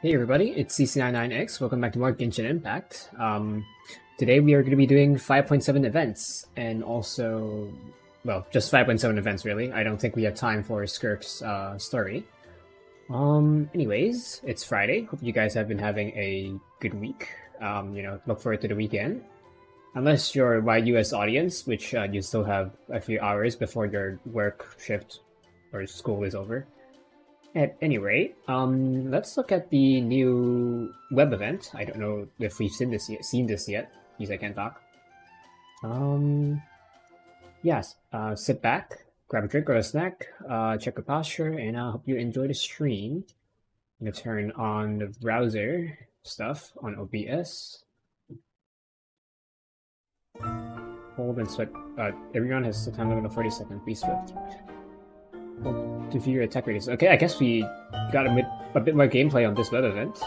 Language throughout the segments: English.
Hey everybody, it's CC99X. Welcome back to more Genshin Impact. Today we are going to be doing 5.7 events, and also, well, just 5.7 events really. I don't think we have time for Skirk's story. Anyways, it's Friday. Hope you guys have been having a good week. Look forward to the weekend. Unless you're my US audience, which you still have a few hours before your work shift or school is over. At any rate, let's look at the new web event. I don't know if we've seen this yet, because I can't talk. Yes, sit back, grab a drink or a snack, check your posture, and I hope you enjoy the stream. I'm gonna turn on the browser stuff on OBS. Hold and sweat. Everyone has the time limit of 40 seconds. Be swift. To view your attack radius. Okay, I guess we got a bit more gameplay on this web event.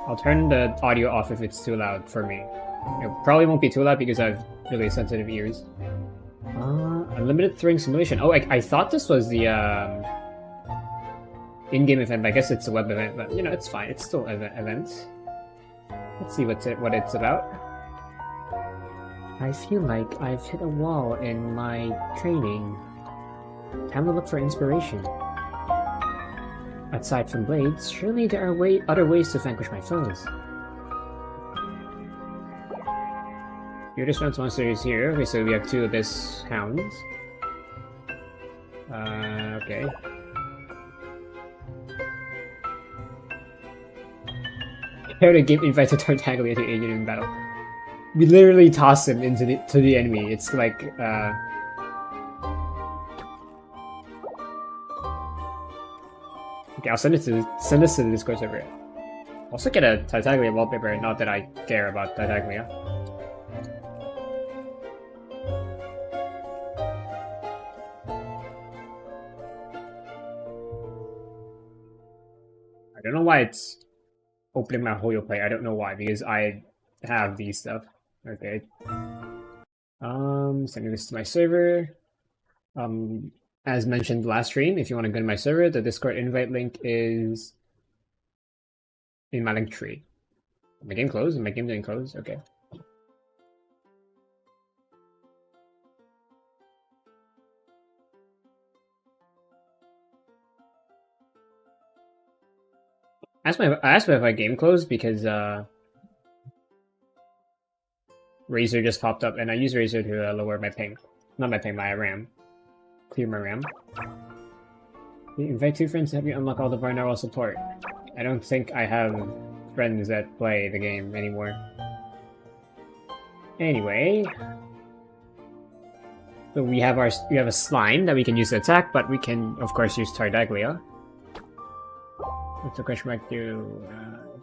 I'll turn the audio off if it's too loud for me. It probably won't be too loud because I have really sensitive ears. Unlimited throwing simulation. Oh, I thought this was the in-game event, but I guess it's a web event, but it's fine. It's still an event. Let's see what it's about. I feel like I've hit a wall in my training. Time to look for inspiration. Aside from blades, surely there are other ways to vanquish my foes. Your round monster is here. Okay, so we have two Abyss Hounds. Okay. Prepare to give invite to Tartaglia to aid you in battle. We literally toss him into the enemy. It's like okay, I'll send this to the Discord server. Also get a Tartaglia wallpaper, not that I care about Tartaglia. I don't know why it's opening my miHoYo play. I don't know why, because I have these stuff. Okay. Sending this to my server. As mentioned last stream, if you want to go to my server, the Discord invite link is in my link tree. My game closed? My game didn't close? Okay. I asked if my game closed because Razor just popped up, and I use Razor to lower my ping. Not my ping, my RAM. Clear my RAM. Invite two friends to help you unlock all the vulnerable support. I don't think I have friends that play the game anymore. Anyway, so we have a slime that we can use to attack, but we can of course use Tartaglia. What's the question mark do?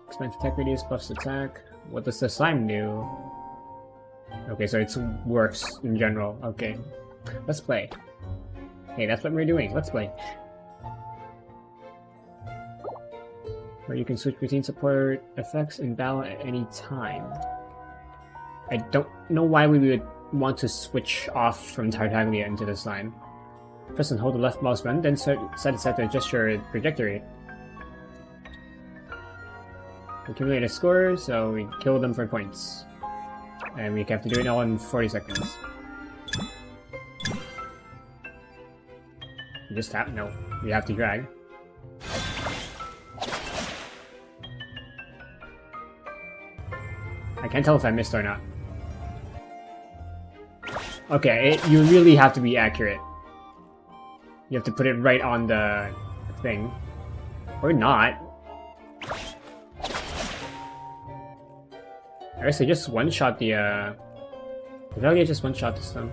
Expands attack radius, buffs attack. What does the slime do? Okay, so it's worse in general. Okay, let's play. Hey, that's what we're doing. Let's play. Where you can switch between support effects in battle at any time. I don't know why we would want to switch off from Tartaglia into the slime. Press and hold the left mouse button, then set aside to adjust your trajectory. Accumulate a score, so we kill them for points. And we have to do it all in 40 seconds. You just tap? No. We have to drag. I can't tell if I missed or not. Okay, you really have to be accurate. You have to put it right on the thing. Or not. I guess I just one-shot the, I just one-shot this one.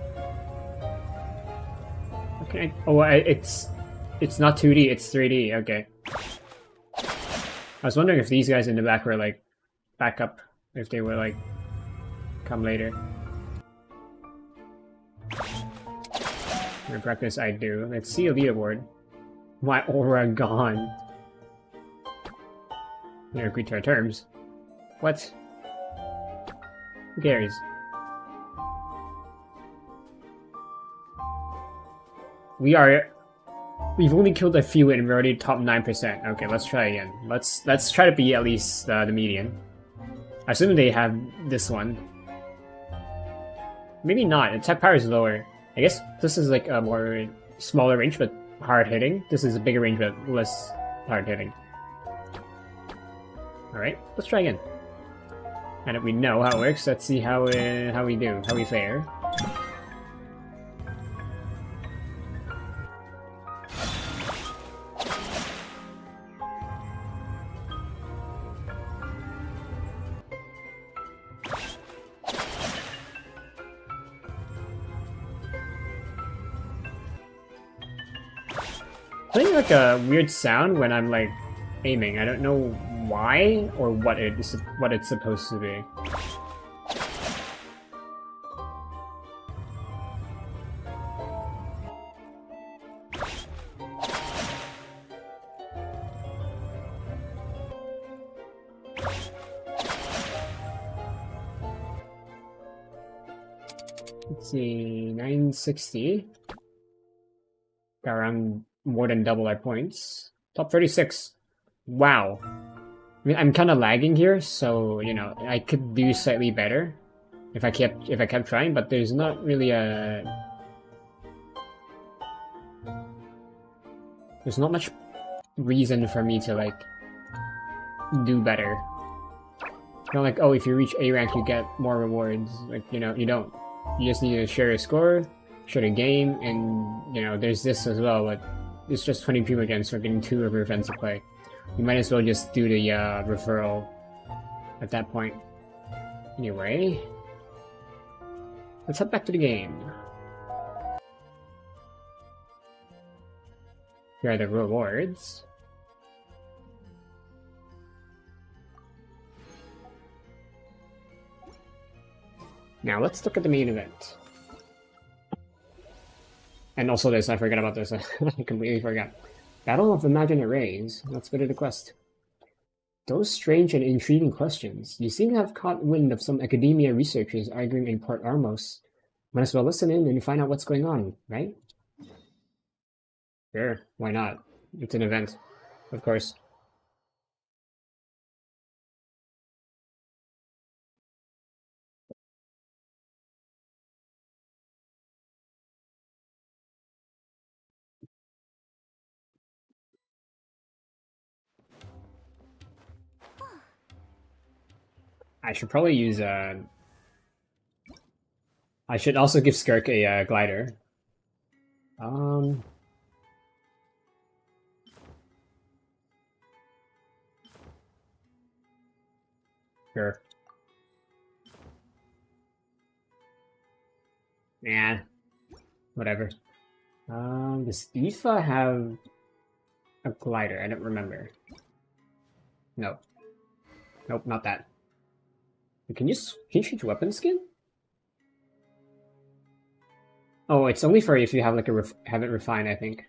Okay. Oh, it's not 2D, it's 3D. Okay. I was wondering if these guys in the back were, like, back up. If they were, like, come later. For practice, I do. Let's see a leaderboard. My aura gone. You agree to our terms. What? Who cares? We've only killed a few and we're already top 9%. Okay, let's try again. Let's try to be at least the median. I assume they have this one. Maybe not. Attack power is lower. I guess this is like a more smaller range but hard hitting. This is a bigger range but less hard hitting. Alright, let's try again. And if we know how it works, let's see how we do, how we fare. Playing like a weird sound when I'm like aiming. I don't know why or what it's supposed to be. Let's see, 960. Got around more than double our points. Top 36. Wow. I mean, I'm kind of lagging here, so you know I could do slightly better if I kept trying. But there's not really there's not much reason for me to like do better. Not like, oh, if you reach A rank, you get more rewards. Like, you know, you don't. You just need to share your score, share the game, and you know, there's this as well. But it's just 20 people again, so we're getting 2 of your friends to play. You might as well just do the referral at that point. Anyway, let's head back to the game. Here are the rewards. Now let's look at the main event. And also this, I forgot about this. I completely forgot. Battle of Imaginate Rays. Let's go to the quest. Those strange and intriguing questions. You seem to have caught wind of some academia researchers arguing in Port Armos. Might as well listen in and find out what's going on, right? Sure, why not? It's an event, of course. I should probably use I should also give Skirk a glider. Sure. Nah. Whatever. Does Aoife have a glider? I don't remember. No. Nope, not that. Can you change weapon skin? Oh, it's only for if you have like have it refined, I think.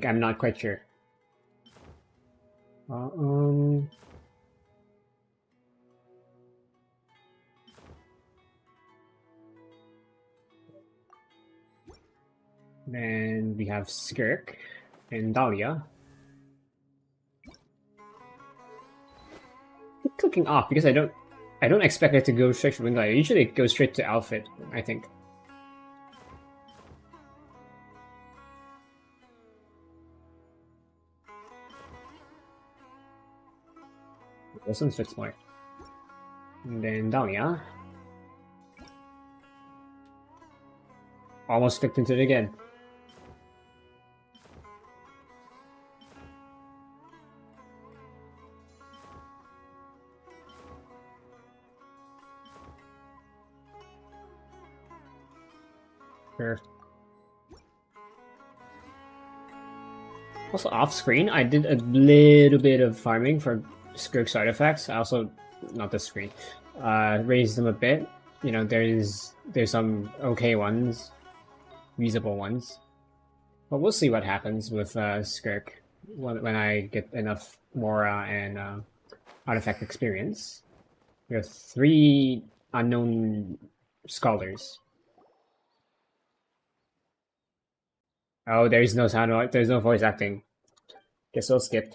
I'm not quite sure. Then we have Skirk and Dahlia. Keep clicking off because I don't expect it to go straight from Glider. Usually it goes straight to outfit, I think. This one fits more. And then Dahlia. Almost clicked into it again. Sure. Also off screen, I did a little bit of farming for Skirk's artifacts. I also, not this screen, raised them a bit. You know, there's some okay ones, reasonable ones. But we'll see what happens with Skirk when I get enough Mora and artifact experience. We have 3 unknown scholars. Oh, there's no sound. There's no voice acting. Guess we'll skip.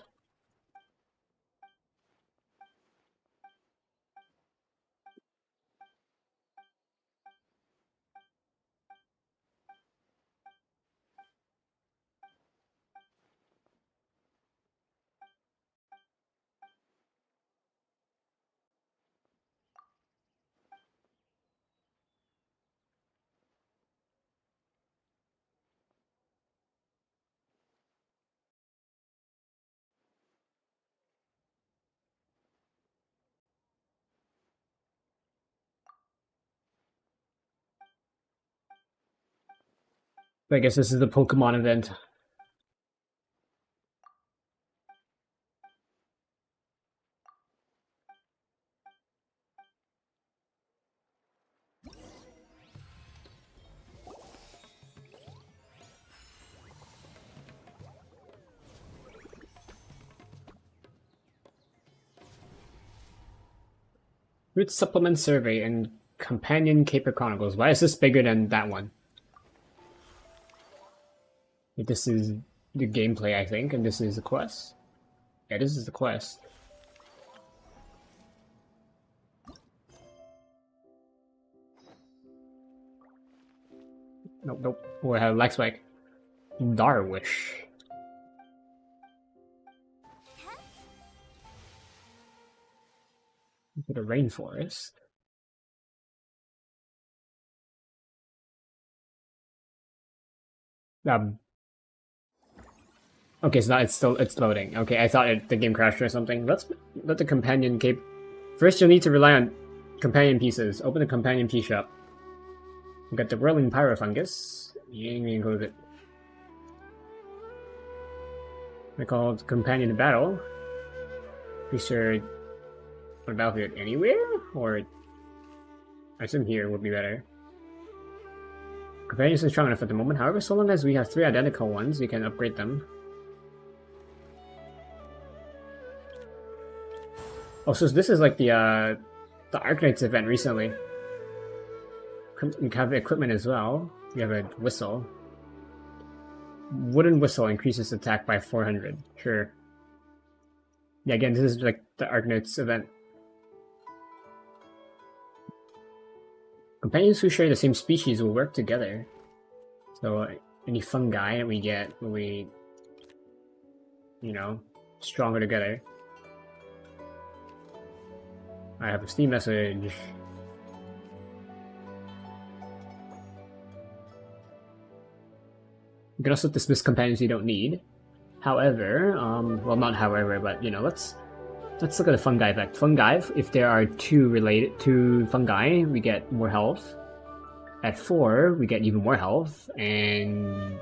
I guess this is the Pokemon event. Root Supplement Survey and Companion Caper Chronicles. Why is this bigger than that one? This is the gameplay, I think, and this is the quest. Yeah, this is the quest. Nope, nope. We have lag spike. Darwish. To the rainforest. Okay, so now it's loading. Okay, I thought the game crashed or something. Let's let the companion cape. First, you'll need to rely on companion pieces. Open the companion piece shop. We got the whirling pyrofungus. You ain't gonna close it. I called companion to battle. Be sure on the battlefield anywhere, or I assume here would be better. Companions are strong enough at the moment. However, so long as we have 3 identical ones, we can upgrade them. Oh, so this is like the Arknights event recently. You have the equipment as well. You have a whistle. Wooden whistle increases attack by 400. Sure. Yeah, again, this is like the Arknights event. Companions who share the same species will work together. So any fungi we get will be, you know, stronger together. I have a Steam message. You can also dismiss companions you don't need. However, well, not however, but you know, let's look at the fungi effect. Fungi, if there are 2 fungi, we get more health. At 4, we get even more health, and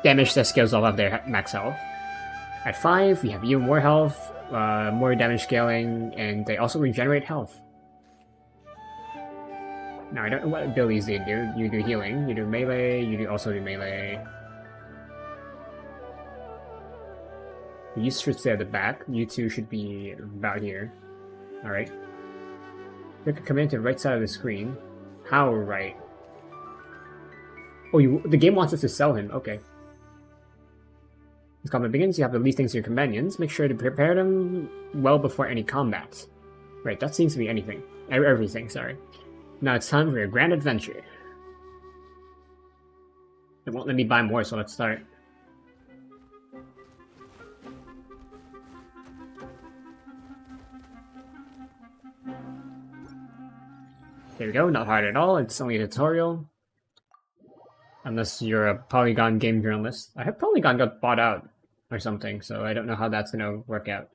damage that scales off of their max health. At 5, we have even more health, more damage scaling, and they also regenerate health. Now, I don't know what abilities they do. You do healing, you do melee, you also do melee. You should stay at the back. You two should be about here. Alright. Click a command to the right side of the screen. How right? Oh, the game wants us to sell him. Okay. As combat begins, you have to leave things to your companions. Make sure to prepare them well before any combat. Right, that seems to be anything. Everything, sorry. Now it's time for your grand adventure. It won't let me buy more, so let's start. There we go, not hard at all, it's only a tutorial. Unless you're a Polygon game journalist. I hope Polygon got bought out or something, so I don't know how that's gonna work out.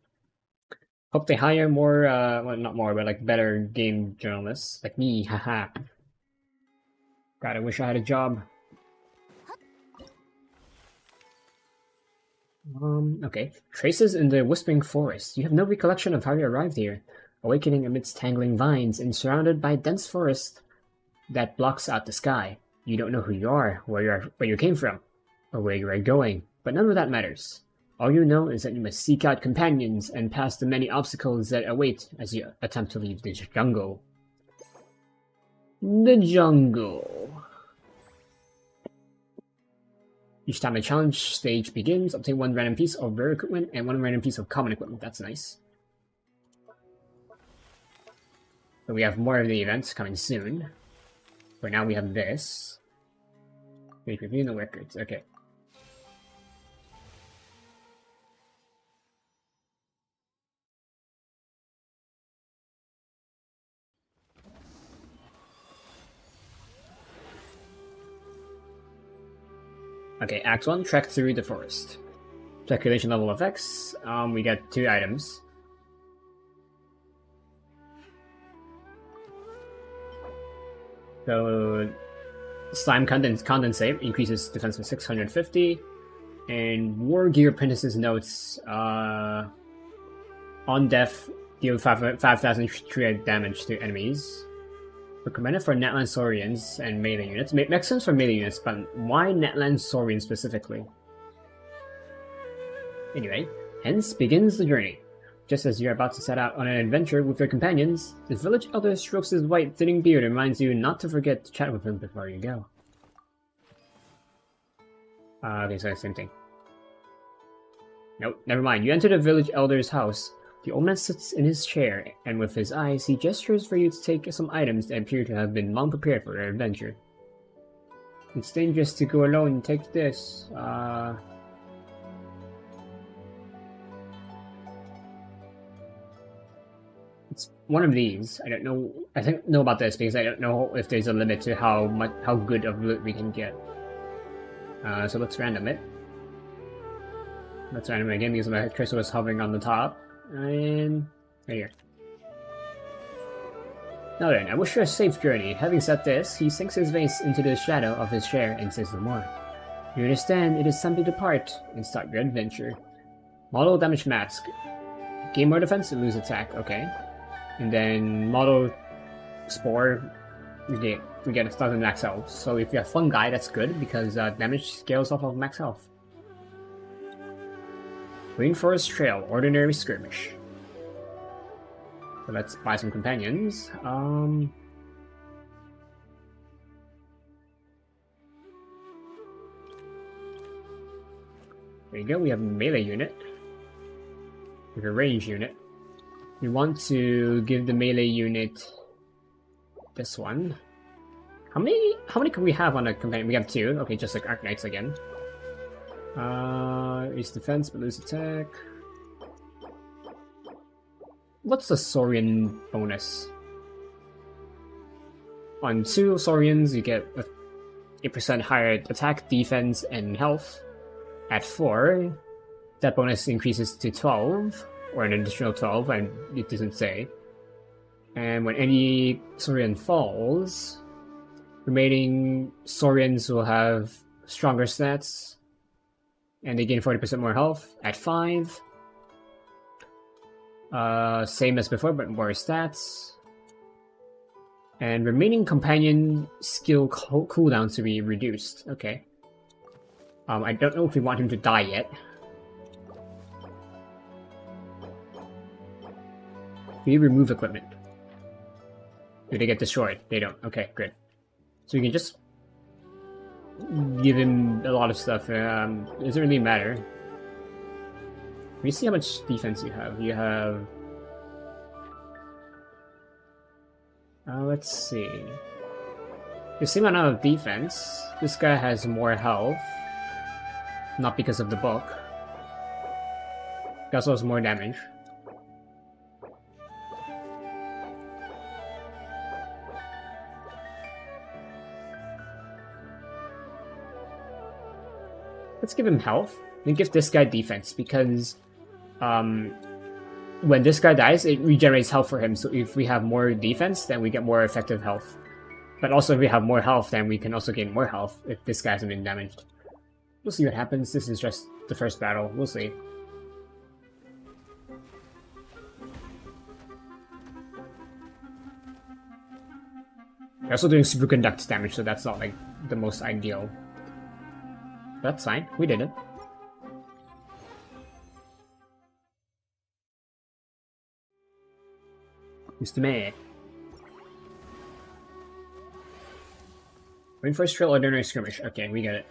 Hope they hire more, well, not more, but like better game journalists. Like me, haha. God, I wish I had a job. Okay. Traces in the Whispering Forest. You have no recollection of how you arrived here. Awakening amidst tangling vines and surrounded by a dense forest that blocks out the sky. You don't know who you are, where you came from, or where you are going, but none of that matters. All you know is that you must seek out companions and pass the many obstacles that await as you attempt to leave the jungle. The jungle. Each time a challenge stage begins, obtain 1 random piece of rare equipment and 1 random piece of common equipment. That's nice. So we have more of the events coming soon. For now we have this. Review the records, okay. Okay, Act 1, trek through the forest. Speculation level effects, we get 2 items. So, Slime Condensate increases defense by 650, and War Gear Apprentice's notes, on death, deal 5,000 damage to enemies. Recommended for Netland Saurians and melee units. Makes sense for melee units, but why Netland Saurians specifically? Anyway, hence begins the journey. Just as you're about to set out on an adventure with your companions, the village elder strokes his white, thinning beard and reminds you not to forget to chat with him before you go. Okay, so same thing. Nope, never mind. You enter the village elder's house. The old man sits in his chair, and with his eyes, he gestures for you to take some items that appear to have been long prepared for your adventure. It's dangerous to go alone. Take this. It's one of these. I don't know. I think know about this because I don't know if there's a limit to how good of loot we can get. So let's random it. Let's random it again because my cursor was hovering on the top. And right here. Now then, I wish you a safe journey. Having said this, he sinks his face into the shadow of his chair and says no more. You understand, it is time to depart and start your adventure. Model damage mask. Gain more defense and lose attack, okay. And then model spore, we get 1,000 max health. So if you have fungi, that's good because damage scales off of max health. Rainforest Trail, Ordinary Skirmish. So let's buy some companions. There you go, we have a melee unit. We have a range unit. We want to give the melee unit this one. How many can we have on a companion? We have 2. Okay, just like Arc-Knights again. Increase defense but lose attack. What's the Saurian bonus? On 2 Saurians, you get a 8% higher attack, defense, and health. At 4, that bonus increases to 12, or an additional 12, and it doesn't say. And when any Saurian falls, remaining Saurians will have stronger stats, and they gain 40% more health. At 5, same as before, but more stats. And remaining companion skill cooldowns to be reduced. Okay. I don't know if we want him to die yet. We remove equipment. Do they get destroyed? They don't. Okay, good. So we can just give him a lot of stuff. It doesn't really matter. Let me see how much defense you have. You have... let's see. The same amount of defense. This guy has more health. Not because of the book. He also has more damage. Let's give him health. And give this guy defense, because when this guy dies, it regenerates health for him. So if we have more defense, then we get more effective health. But also if we have more health, then we can also gain more health if this guy hasn't been damaged. We'll see what happens. This is just the first battle. We'll see. We're also doing superconduct damage, so that's not like the most ideal. That's fine. We did it. Mr. May. Rainforest Trail, Ordinary Skirmish. Okay, we get it.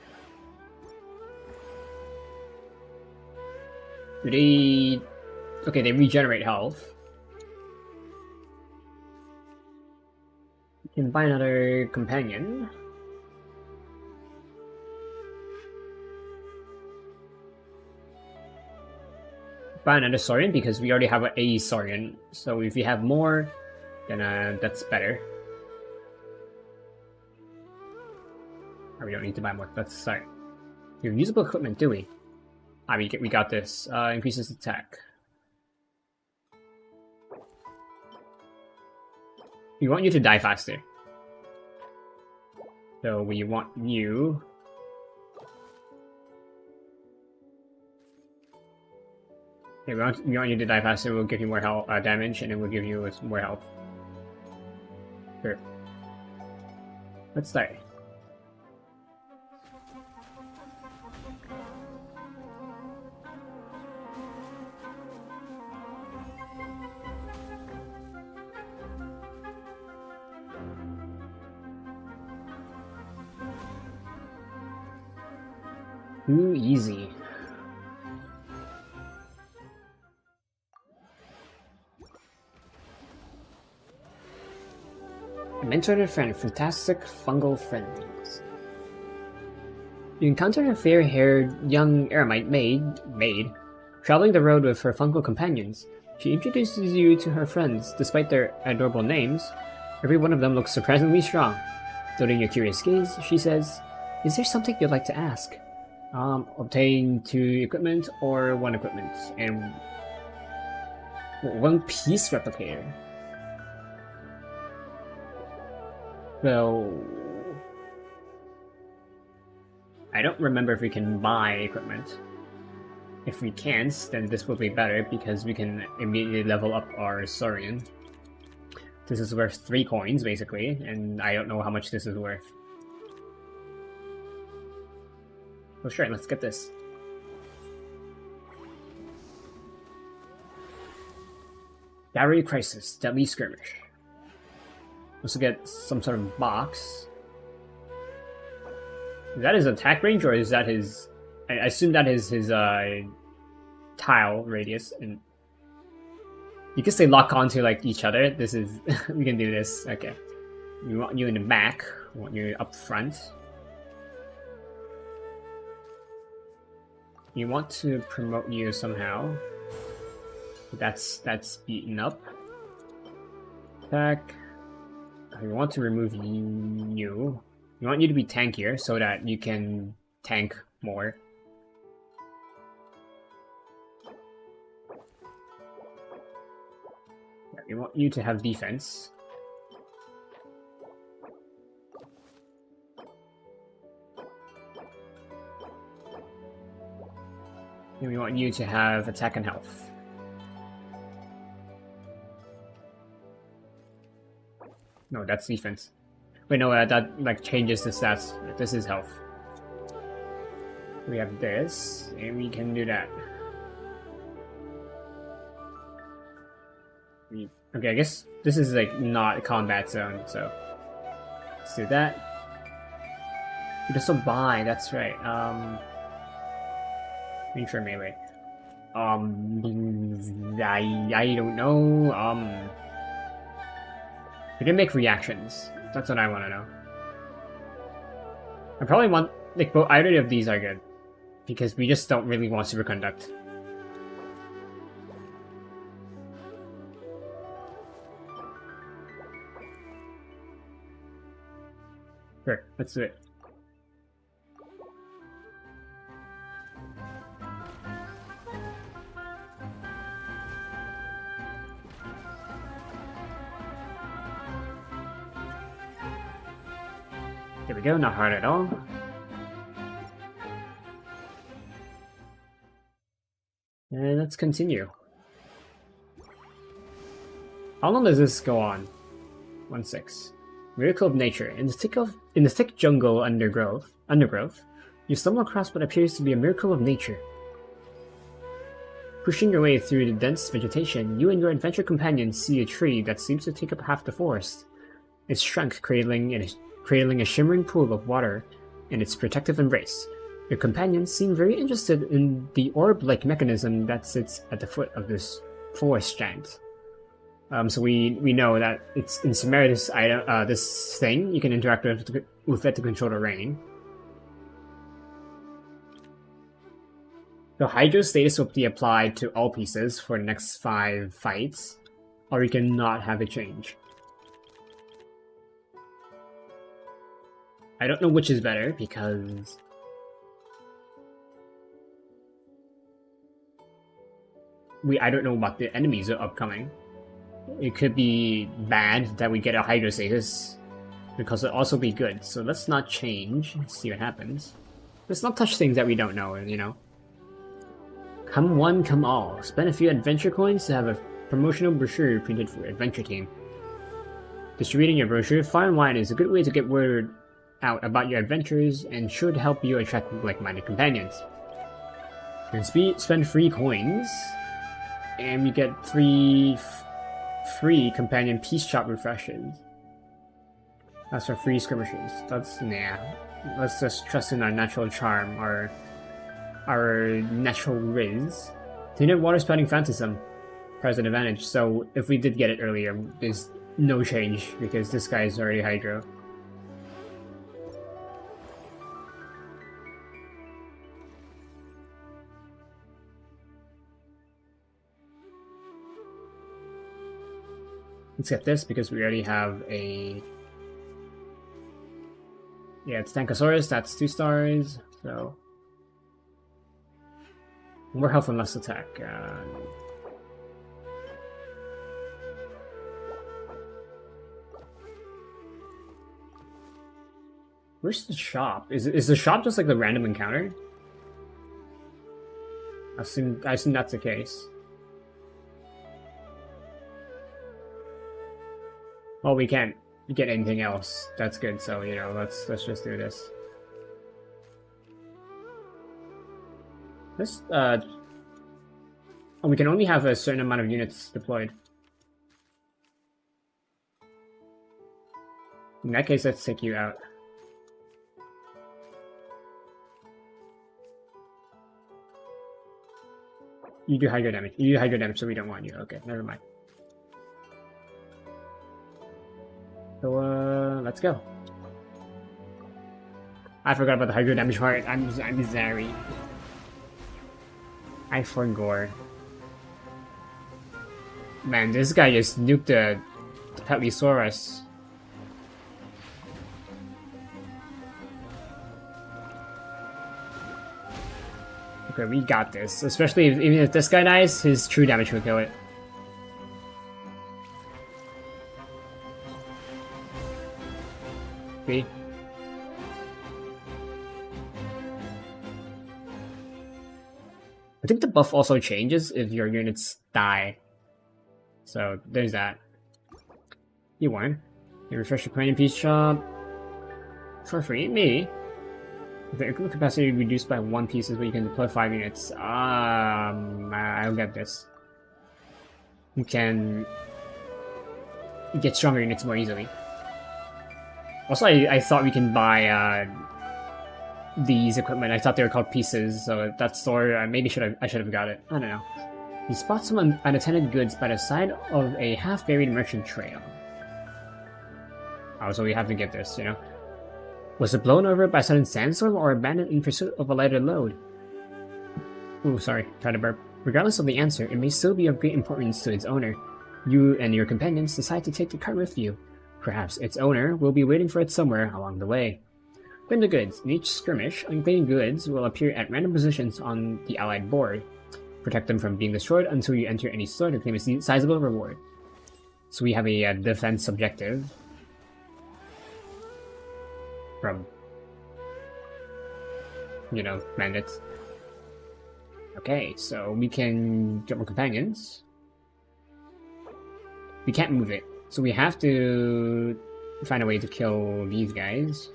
Do they... Okay, they regenerate health. You can buy another companion. Buy another Saurian because we already have a Saurian. So if you have more, then that's better. Oh, we don't need to buy more. That's sorry. Your usable equipment, do we? Ah, we got this. Increases attack. We want you to die faster. So we want you... Okay, we want you to die faster, we'll give you more health, damage, and then we'll give you more health. Sure. Let's start. Too easy. Mentor and a friend, fantastic fungal friends. You encounter a fair-haired young eremite maid, traveling the road with her fungal companions. She introduces you to her friends. Despite their adorable names, every one of them looks surprisingly strong. Noting your curious gaze, she says, "Is there something you'd like to ask?" Obtain 2 equipment or 1 equipment, and 1 piece replicator. Well, I don't remember if we can buy equipment. If we can't, then this will be better because we can immediately level up our Saurian. This is worth 3 coins, basically, and I don't know how much this is worth. Well, sure, let's get this. Gallery Crisis, Deadly Skirmish. Also get some sort of box. Is that his attack range, or is that his... I assume that is his tile radius, and because they lock onto like each other, this is... we can do this. Okay. We want you in the back, we want you up front. You want to promote you somehow. That's beaten up. Attack. We want to remove you. We want you to be tankier so that you can tank more. Yeah, we want you to have defense. And we want you to have attack and health. No, that's defense. Wait, no, that like changes the stats. This is health. We have this, and we can do that. Okay, I guess this is like not a combat zone, so let's do that. We can also buy. That's right. Make sure melee. I don't know. We can make reactions. That's what I want to know. I probably want, like, both, either of these are good. Because we just don't really want superconduct. Sure, let's do it. There we go, not hard at all. And let's continue. How long does this go on? 1-6. Miracle of nature. In the thick jungle undergrowth, you stumble across what appears to be a miracle of nature. Pushing your way through the dense vegetation, you and your adventure companion see a tree that seems to take up half the forest. Its trunk cradling a shimmering pool of water in its protective embrace. Your companions seem very interested in the orb-like mechanism that sits at the foot of this forest giant. So we know that it's in Sumeria, this thing you can interact with it to control the rain. The Hydro status will be applied to all pieces for the next 5 fights, or you can not have it change. I don't know which is better because I don't know about the enemies that are upcoming. It could be bad that we get a Hydro status, because it'll also be good. So let's not change. See what happens. Let's not touch things that we don't know, you know. Come one, come all. Spend a few adventure coins to have a promotional brochure printed for your adventure team. Distributing your brochure far and wide is a good way to get word out about your adventures and should help you attract like-minded companions. You can spend 3 coins, and we get 3 free companion peace shop refreshes. That's for free skirmishes. That's nah. Let's just trust in our natural charm, our natural riz. Unit water spouting phantasm. Present advantage. So if we did get it earlier, there's no change because this guy is already Hydro. Let's get this because we already have a... Yeah, it's Tankosaurus, that's 2 stars, so... More health and less attack. Where's the shop? Is the shop just like the random encounter? I assume that's the case. Well, we can't get anything else. That's good. So you know, let's just do this. This we can only have a certain amount of units deployed. In that case, let's take you out. You do hydro damage. You do hydro damage, so we don't want you. Okay, never mind. So, let's go. I forgot about the hydro damage part. I'm sorry. I forgot. Man, this guy just nuked the Petlisaurus. Okay, we got this. Especially even if this guy dies, his true damage will kill it. See? I think the buff also changes if your units die. So there's that. You won. You refresh your coin piece shop for free. Me. The equipment capacity reduced by 1 piece is where you can deploy 5 units. I'll get this. You can get stronger units more easily. Also, I thought we can buy these equipment. I thought they were called pieces, so that store maybe I should have got it. I don't know. You spot some unattended goods by the side of a half-buried merchant trail. Oh, so we have to get this, you know. Was it blown over by a sudden sandstorm or abandoned in pursuit of a lighter load? Ooh, sorry, tried to burp. Regardless of the answer, it may still be of great importance to its owner. You and your companions decide to take the cart with you. Perhaps its owner will be waiting for it somewhere along the way. Claim the goods. In each skirmish, unclaimed goods will appear at random positions on the allied board. Protect them from being destroyed until you enter any store to claim a sizable reward. So we have a defense objective from, you know, bandits. Okay, so we can get more companions. We can't move it, so we have to find a way to kill these guys.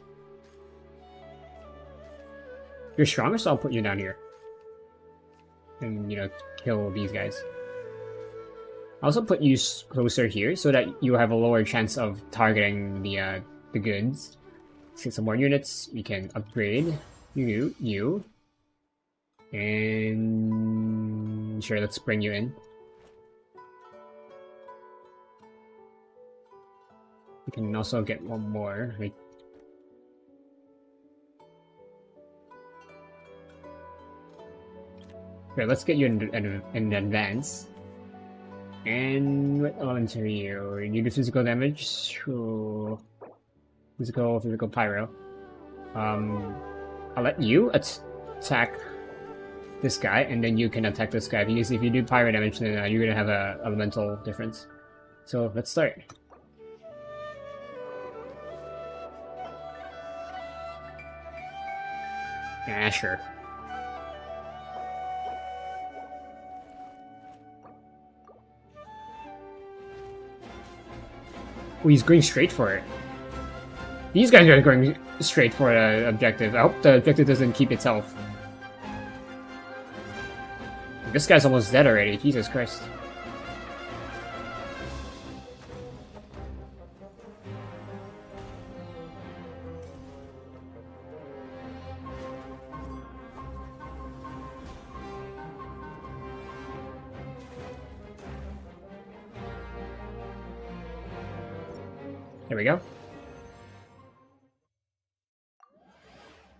You're stronger, so I'll put you down here. And, you know, kill these guys. I'll also put you closer here so that you have a lower chance of targeting the goods. Let's get some more units. We can upgrade. You. And sure, let's bring you in. We can also get one more. Like, here, let's get you in advance. And what elements are you? You do physical damage. Ooh. Physical pyro. I'll let you attack this guy, and then you can attack this guy. Because if you do pyro damage, then you're gonna have a elemental difference. So let's start. Yeah, sure. Oh, he's going straight for it. These guys are going straight for the objective. I hope the objective doesn't keep itself. This guy's almost dead already. Jesus Christ. There we go.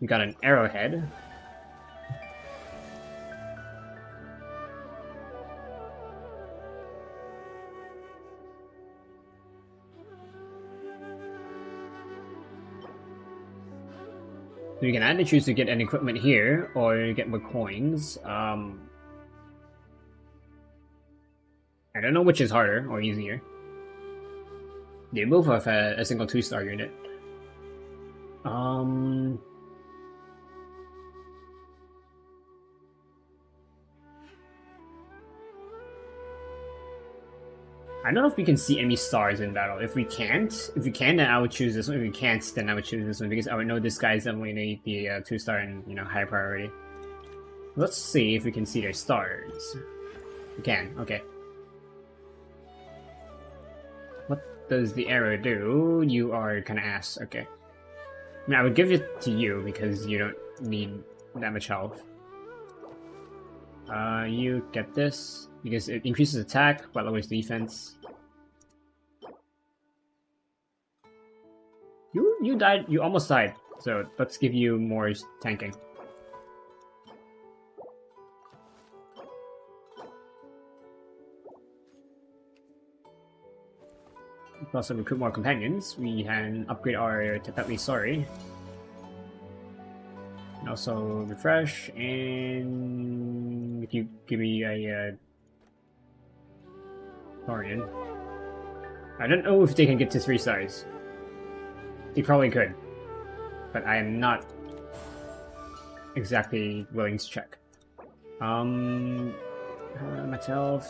We got an arrowhead. So you can either choose to get an equipment here, or get more coins. I don't know which is harder or easier. They both have a single 2-star unit. I don't know if we can see any stars in battle. If we can, then I would choose this one. If we can't, then I would choose this one because I would know this guy's definitely need the 2-star and high priority. Let's see if we can see their stars. We can. Okay. What does the arrow do? You are kind of ass. Okay. I mean, I would give it to you because you don't need that much health. You get this because it increases attack but lowers defense. You died. You almost died. So let's give you more tanking. We can also recruit more companions. We can upgrade our Teyvat sorry. And also refresh, and if you give me a Thorian. I don't know if they can get to 3 stars. They probably could, but I am not exactly willing to check. Myself.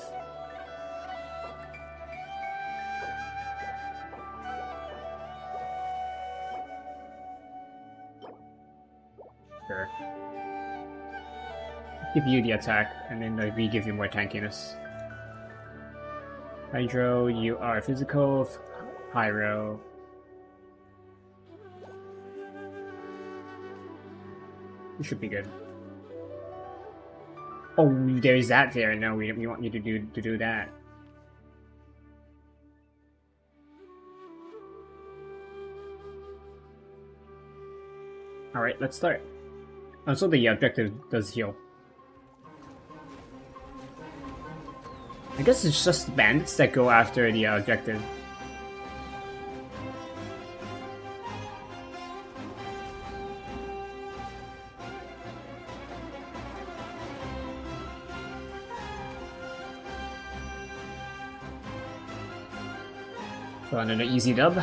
Sure. Give you the attack, and then we give you more tankiness. Hydro, you are physical. Pyro. You should be good. Oh, there's that there. No, we want you to do that. All right, let's start. Also, the objective does heal. I guess it's just bandits that go after the objective. So another easy dub.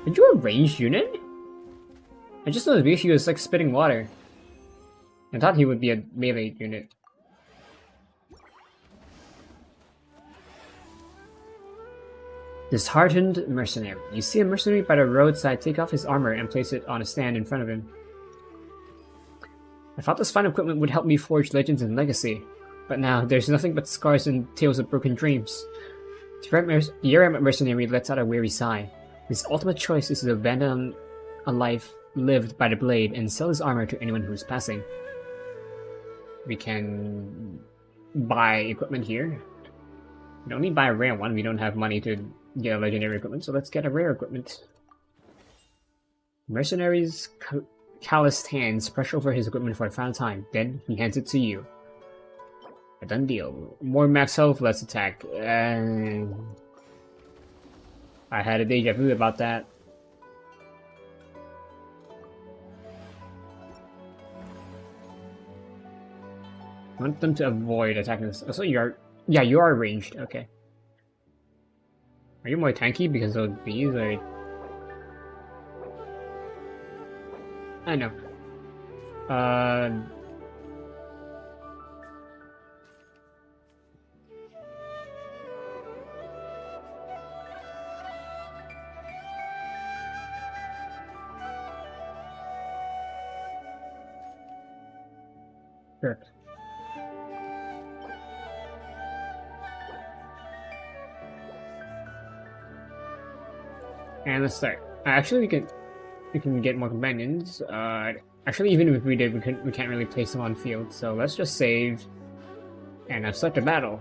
Are you a ranged unit? I just noticed because he was like spitting water. I thought he would be a melee unit. Disheartened mercenary. You see a mercenary by the roadside take off his armor and place it on a stand in front of him. I thought this fine equipment would help me forge legends and legacy, but now there's nothing but scars and tales of broken dreams. The errant mercenary lets out a weary sigh. His ultimate choice is to abandon a life lived by the blade and sell his armor to anyone who's passing. We can buy equipment here. We don't need to buy a rare one. We don't have money to get a legendary equipment, so let's get a rare equipment. Mercenary's calloused hands brush over his equipment for the final time. Then he hands it to you. A done deal. More max health, less attack. I had a deja vu about that. I want them to avoid attacking us. Oh, so you are... Yeah, you are ranged. Okay. Are you more tanky because of these? Or... I know. Sure. And let's start. Actually, we can get more companions. Actually, even if we did, we can't really place them on field. So let's just save and start the battle.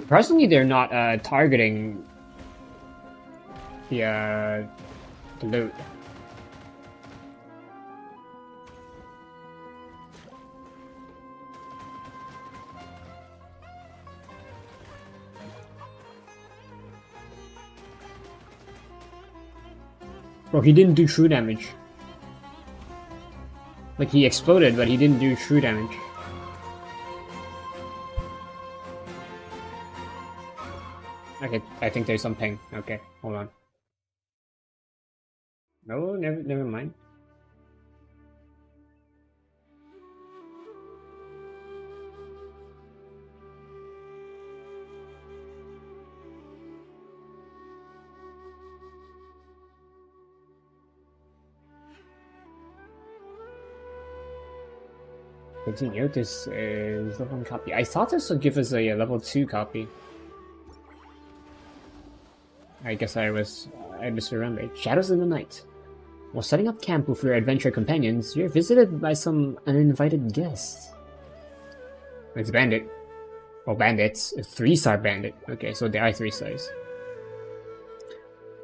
Personally, they're not targeting the loot. Bro, he didn't do true damage. Like, he exploded, but he didn't do true damage. Okay, I think there's some ping. Okay, hold on. No, never mind. Continue. This is level 1 copy. I thought this would give us a level 2 copy. I guess I misremembered. Shadows in the night. While setting up camp with your adventure companions, you're visited by some uninvited guests. It's bandit. Well, bandits. A 3-star bandit. Okay, so there are 3 stars.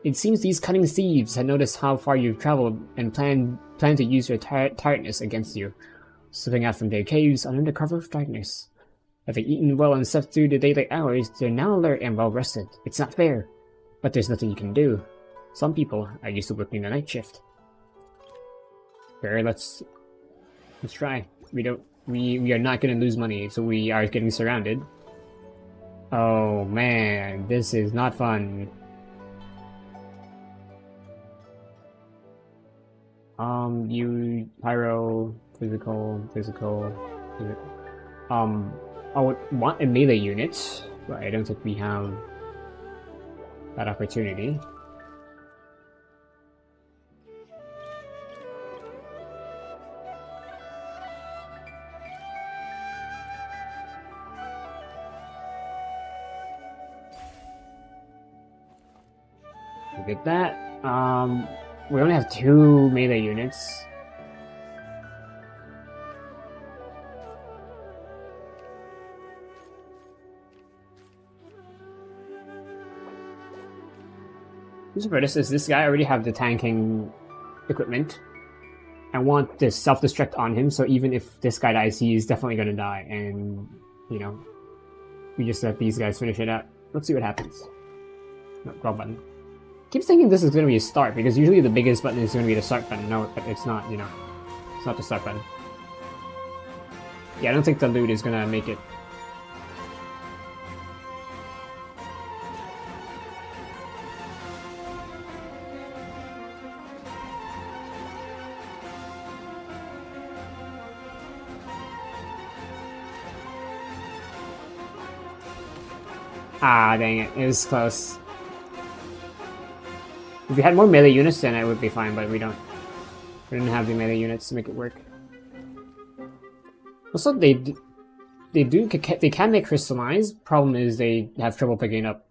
It seems these cunning thieves had noticed how far you've traveled and plan to use your tiredness against you. Slipping out from their caves under the cover of darkness. Having eaten well and slept through the daylight hours, they're now alert and well rested. It's not fair, but there's nothing you can do. Some people are used to working the night shift. Sure, let's try. We are not gonna lose money, so we are getting surrounded. Oh man, this is not fun. You pyro. Physical. I would want a melee unit, but I don't think we have that opportunity. We did that. We only have 2 melee units. For this guy already have the tanking equipment. I want this self-destruct on him, so even if this guy dies, he is definitely gonna die, and, you know, we just let these guys finish it out. Let's see what happens. No, wrong button. Keep thinking this is gonna be a start, because usually the biggest button is gonna be the start button. No, but it's not, you know. It's not the start button. Yeah, I don't think the loot is gonna make it. Ah, dang it. It was close. If we had more melee units, then it would be fine, but we don't. We didn't have the melee units to make it work. Also, they they can make crystallized. Problem is they have trouble picking up.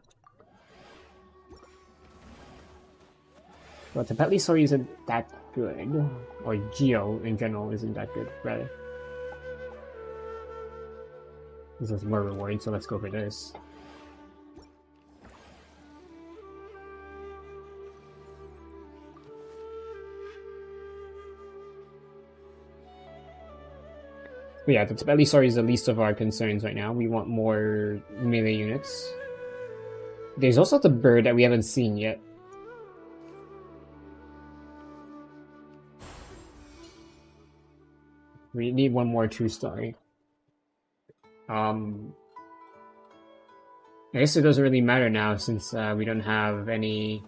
But the Petlisaur isn't that good, or Geo in general isn't that good, rather. This is more rewarding, so let's go for this. But yeah, the Petlisaur is the least of our concerns right now. We want more melee units. There's also the bird that we haven't seen yet. We need one more true-star. I guess it doesn't really matter now since we don't have any...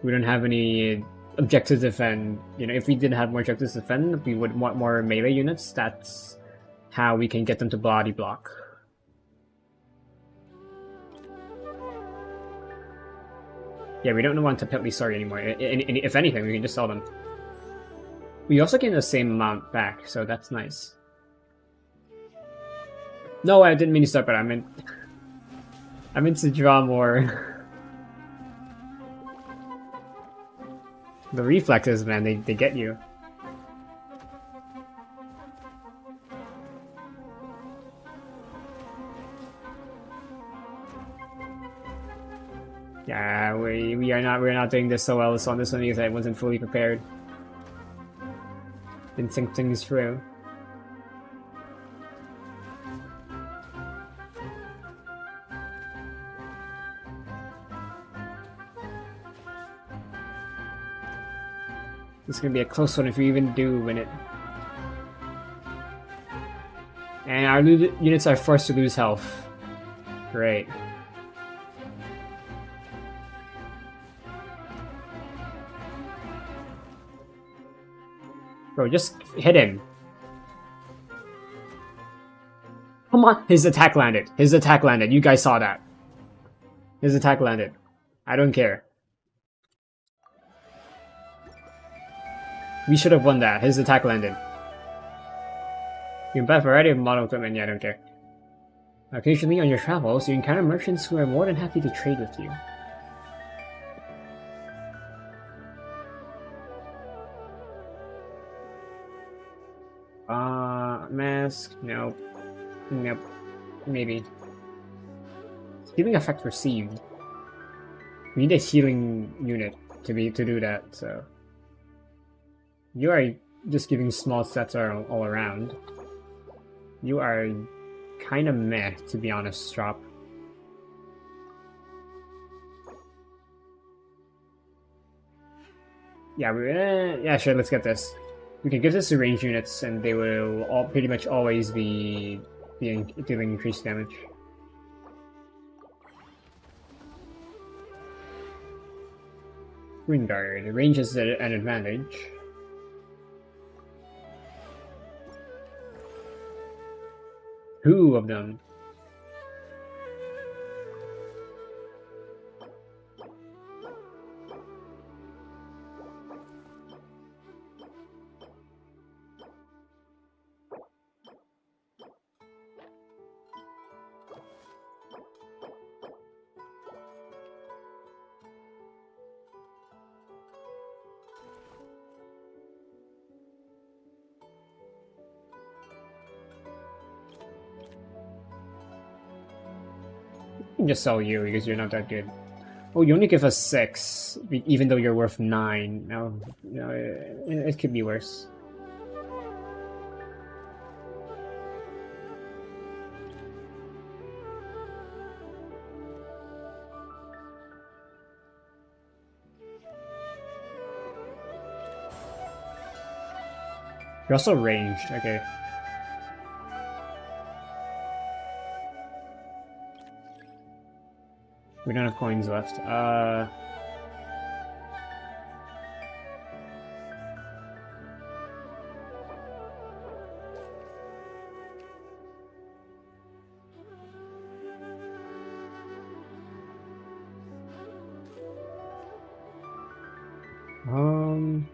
We don't have any objectives to defend. You know, if we did have more objectives to defend, we would want more melee units. That's how we can get them to body block. Yeah, we don't want to Petlisaur anymore. If anything, we can just sell them. We also get the same amount back, so that's nice. No, I didn't mean to start, but I meant to draw more. The reflexes, man, they get you. Yeah, we're not doing this so well on this one because I wasn't fully prepared. Didn't think things through. This is gonna be a close one if we even do win it. And our units are forced to lose health. Great. Bro, just hit him. Come on! His attack landed. His attack landed. You guys saw that. His attack landed. I don't care. We should have won that. His attack landed. You can buy a variety of model equipment. Yeah, I don't care. Occasionally on your travels, you encounter merchants who are more than happy to trade with you. Mask? Nope. Nope. Maybe. Healing effect received. We need a healing unit to do that, so... You are just giving small sets all around. You are kind of meh, to be honest, Strop. Yeah, yeah, sure, let's get this. We can give this to range units, and they will all pretty much always be dealing increased damage. Wind Guard. Range is an advantage. Two of them. Can just sell you because you're not that good. Oh, you only give us 6, even though you're worth 9. No, it could be worse. You're also ranged, okay. We don't have coins left. Um.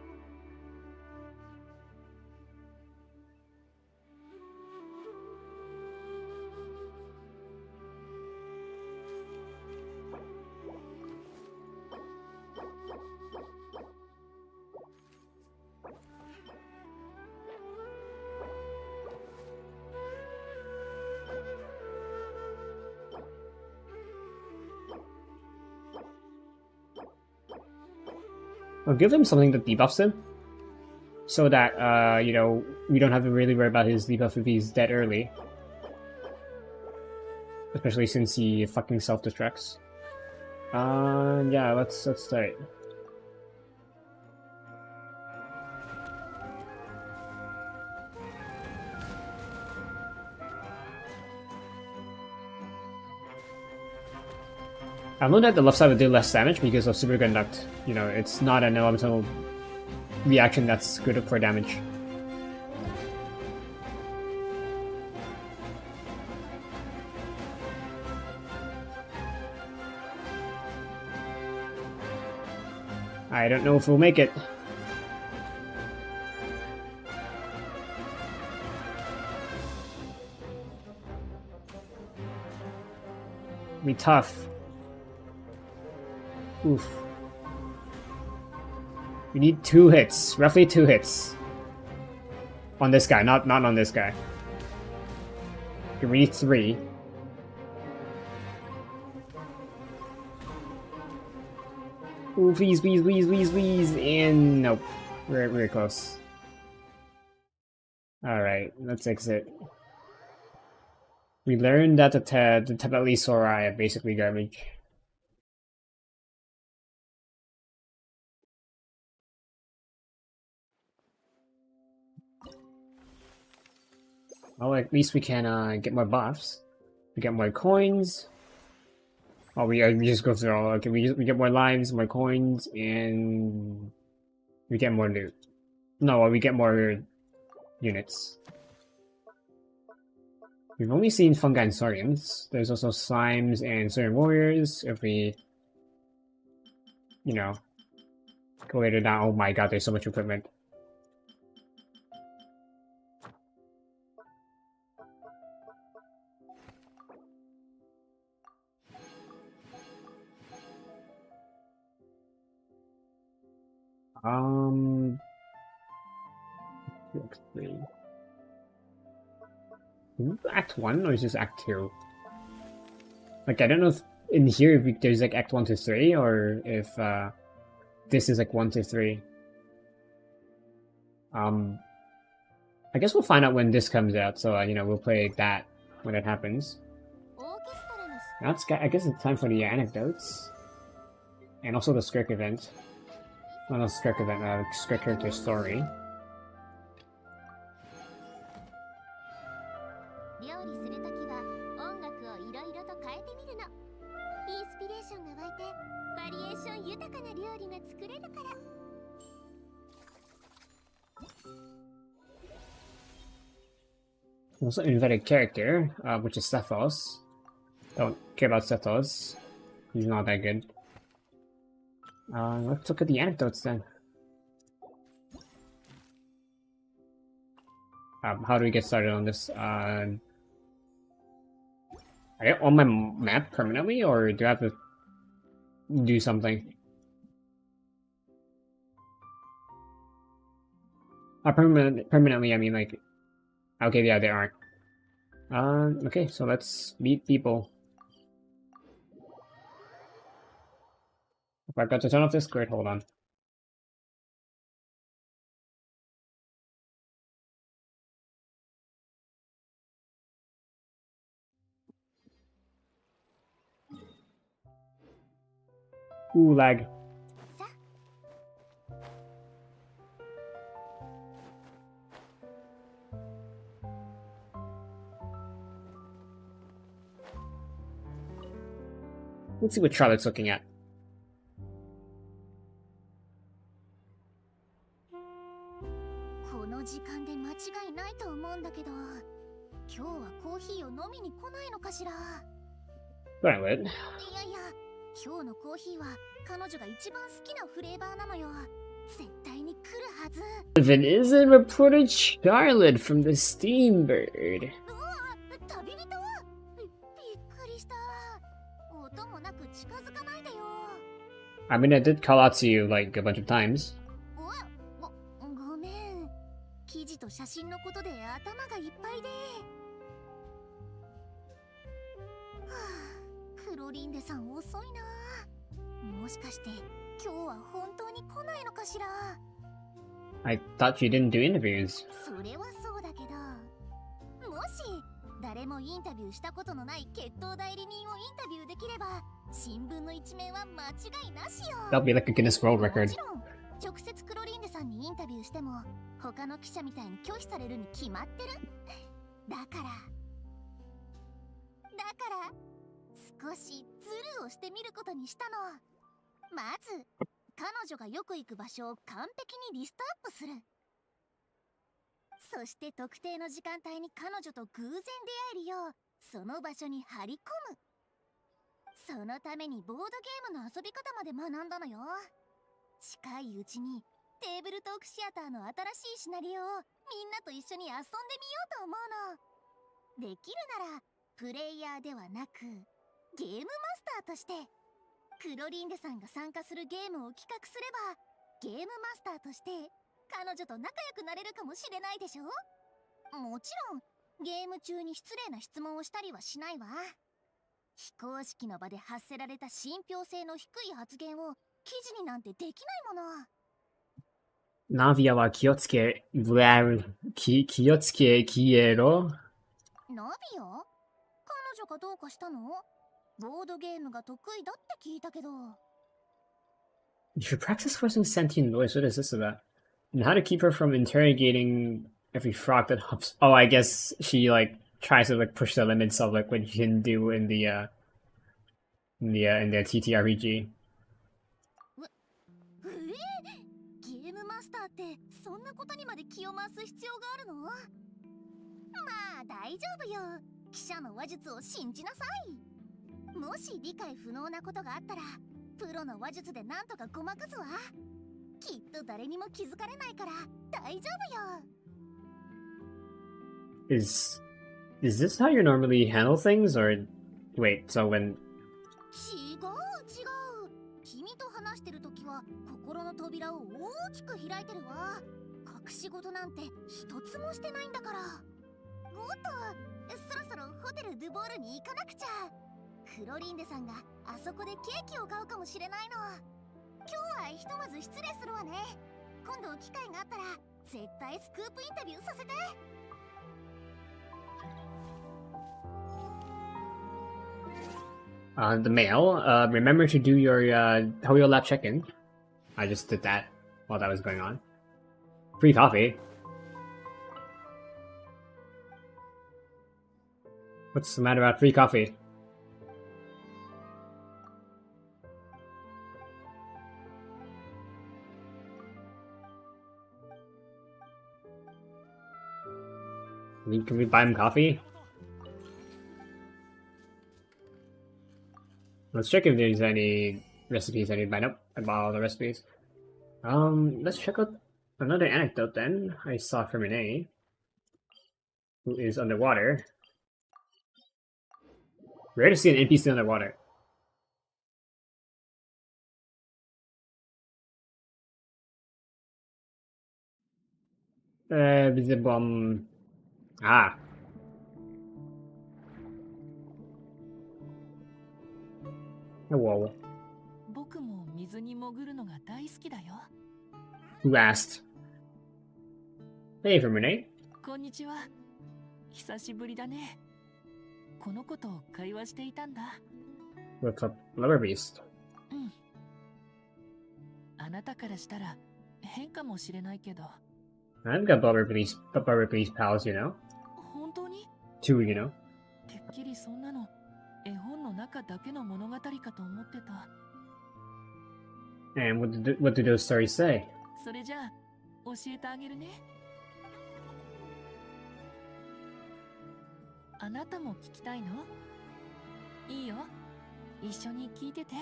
I'll give him something that debuffs him, so that you know, we don't have to really worry about his debuff if he's dead early. Especially since he fucking self-destructs. Yeah, let's start. I've learned that the left side would do less damage because of superconduct. You know, it's not an elemental reaction that's good for damage. I don't know if we'll make it. Be tough. Oof. We need 2 hits, roughly 2 hits. On this guy, not on this guy. Okay, we need 3. Ooh, please, please, please, please, please, and nope. We're close. Alright, let's exit. We learned that the Teyvat Sora are basically garbage. Well, at least we can get more buffs. We get more coins. Oh, we just go through all. Okay, we get more lives, more coins, and we get more loot. No, we get more units. We've only seen fungi and saurians. There's also slimes and saurian warriors. If we, you know, go later down. Oh my god, there's so much equipment. Act 3. Act 1 or is this Act 2? Like, I don't know if in here if there's like Act 1 to 3 or if this is like 1 to 3. I guess we'll find out when this comes out, so you know, we'll play that when it happens. Now I guess it's time for the anecdotes. And also the Skirk event. Well, not Skirk event, Skirk character story. Also invented character, which is Sethos. Don't care about Sethos. He's not that good. Let's look at the anecdotes then. How do we get started on this? Are you on my map permanently, or do I have to do something? Permanently, I mean like... Okay, yeah, they aren't. Okay, so let's meet people. If I've got to turn off this, great, hold on. Ooh, lag. Let's see what Charlotte's looking at. Violet. 今日のコーヒーは彼女が一番好きなフレーバーなのよ。If it isn't reported Charlotte from the Steambird. I mean, I did call out to you like a bunch of times. ごめん。記事と写真のことで頭がいっぱいで。クロリンデさん遅いな。もしかして今日は本当に来ないのかしら。I thought you didn't do interviews. それはそうだけど、もし誰もインタビューしたことのない決闘代理人をインタビューできれば、新聞の一面は間違いなしよ。That'll be like a Guinness World Record. もちろん直接クロリンデさんにインタビューしても他の記者みたいに拒否されるに決まってる。だから少しズルをしてみることにしたの。まず彼女がよく行く場所を完璧にリストアップする。そして特定の時間帯に彼女と偶然出会えるようその場所に張り込む。そのためにボードゲームの遊び方まで学んだのよ。近いうちにテーブルトークシアターの新しいシナリオをみんなと一緒に遊んでみようと思うの。できるならプレイヤーではなくゲームマスターとしてクロリンデさんが参加するゲームを企画すればゲームマスターとして彼女と仲良くなれるかもしれないでしょ。もちろんゲーム中に失礼な質問をしたりはしないわ。非公式の場で発せられた信憑性の低い発言を記事になんてできないもの。ナビアは気をつけろ。ナビオ？彼女がどうかしたの？ボードゲームが得意だって聞いたけど。You should practice forcing sentient noise. What is this about? And how to keep her from interrogating every frog that hops. Oh, I guess she like tries to like push the limits of like what you can do in the TTRPG. ゲームマスターってそんなことにまで気を回す必要があるの？まあ大丈夫よ。記者の話術を信じなさい。もし理解不能なことがあったらプロの話術でなんとかごまかすわ。きっと誰にも気づかれないから大丈夫よ。Is this how you normally handle things, or wait? So when 違う。君と話してるときは心の扉を大きく開いてるわ。隠し事なんて一つもしてないんだから。おっと、そろそろホテルドゥボールに行かなくちゃ。クロリンデさんがあそこでケーキを買うかもしれないの。今日はひとまず失礼するわね。今度機会があったら絶対スクープインタビューさせて。the mail, remember to do your Hoyo lab check-in. I just did that while that was going on. Free coffee. What's the matter about free coffee? Can we buy him coffee? Let's check if there's any recipes I need to buy. Nope, I bought all the recipes. Let's check out another anecdote then. I saw from Renee, who is underwater. Rare to see an NPC underwater. Ah. Whoa. 僕も水に潜るのが大好きだよ。Who asked? Hey, from Renee. こんにちは。久しぶりだね。この子と会話していたんだ。What's up, Slumber Beast? うん。あなたからしたら変かもしれないけど。I've got Blubber Beast pals, you know? 本当に？ Two, you know? てっきりそんなの絵本の中だけの物語かと思ってた。And what do those stories say? それじゃあ教えてあげるね。あなたも聞きたいの？いいよ。一緒に聞いてて。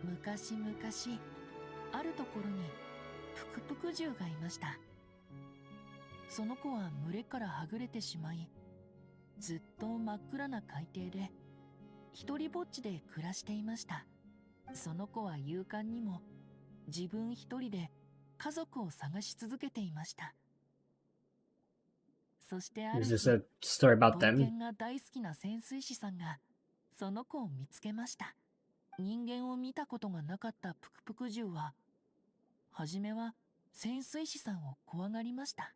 昔々あるところにプクプク獣がいました。その子は群れからはぐれてしまい、ずっと真っ暗な海底で一人ぼっちで暮らしていました。その子は勇敢にも自分一人で家族を探し続けていました。そしてある Is 日、 this a story about 冒 them? 険が大好きな潜水士さんがその子を見つけました。人間を見たことがなかったプクプク獣は、はじめは潜水士さんを怖がりました。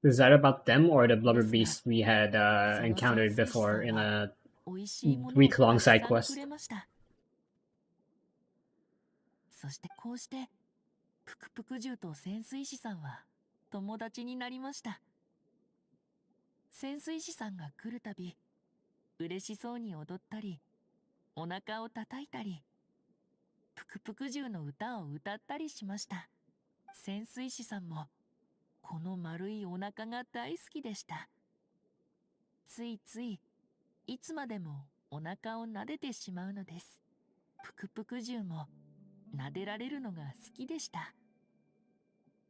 Is that about them or the blubber ですが、 beast we had その encountered 潜水士さ before ん in は a 美味しいものを week-long たくさ side ん quest? くれました。そしてこうしてプクプク獣と潜水士さんは友達になりました。潜水士さんが来るたび、嬉しそうに踊ったり、お腹を叩いたり、プクプク獣の歌を歌ったりしました。潜水士さんもこの丸いお腹が大好きでした。ついついいつまでもお腹を撫でてしまうのです。プクプク獣も撫でられるのが好きでした。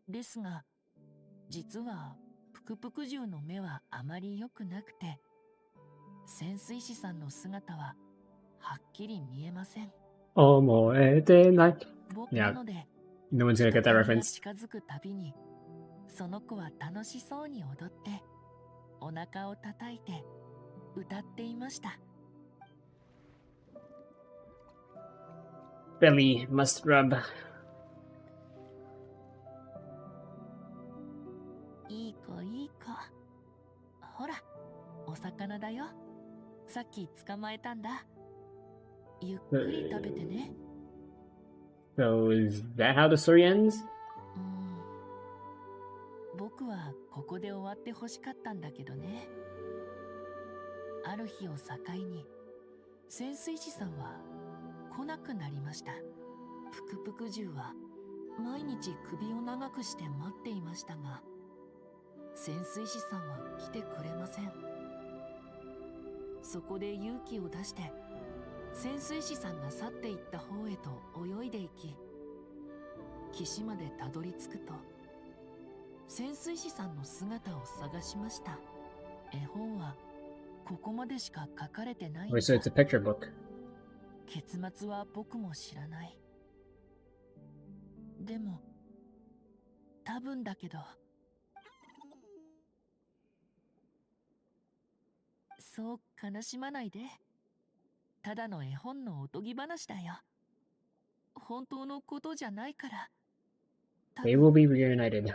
ですが、実はプクプク獣の目はあまり良くなくて、潜水士さんの姿ははっきり見えません。思えてない。僕 Yeah, なので、 no one's gonna get that 人影が reference. 近づくたびに、その子は楽しそうに踊ってお腹を叩いて歌っていました。 Belly must rub. いい子いい子、ほらお魚だよ。さっき捕まえたんだ。ゆっくり食べてね。 So is that how the story ends? 僕はここで終わってほしかったんだけどね。ある日を境に潜水士さんは来なくなりました。プクプク獣は毎日首を長くして待っていましたが、潜水士さんは来てくれません。そこで勇気を出して潜水士さんが去っていった方へと泳いでいき、岸までたどり着くと潜水士さんの姿を探しました。絵本はここまでしか書かれてないん Or だ。 so it's a picture book. 結末は僕も知らない。でも多分だけど、そう悲しまないで。ただの絵本のおとぎ話だよ。本当のことじゃないから。 They will be reunited.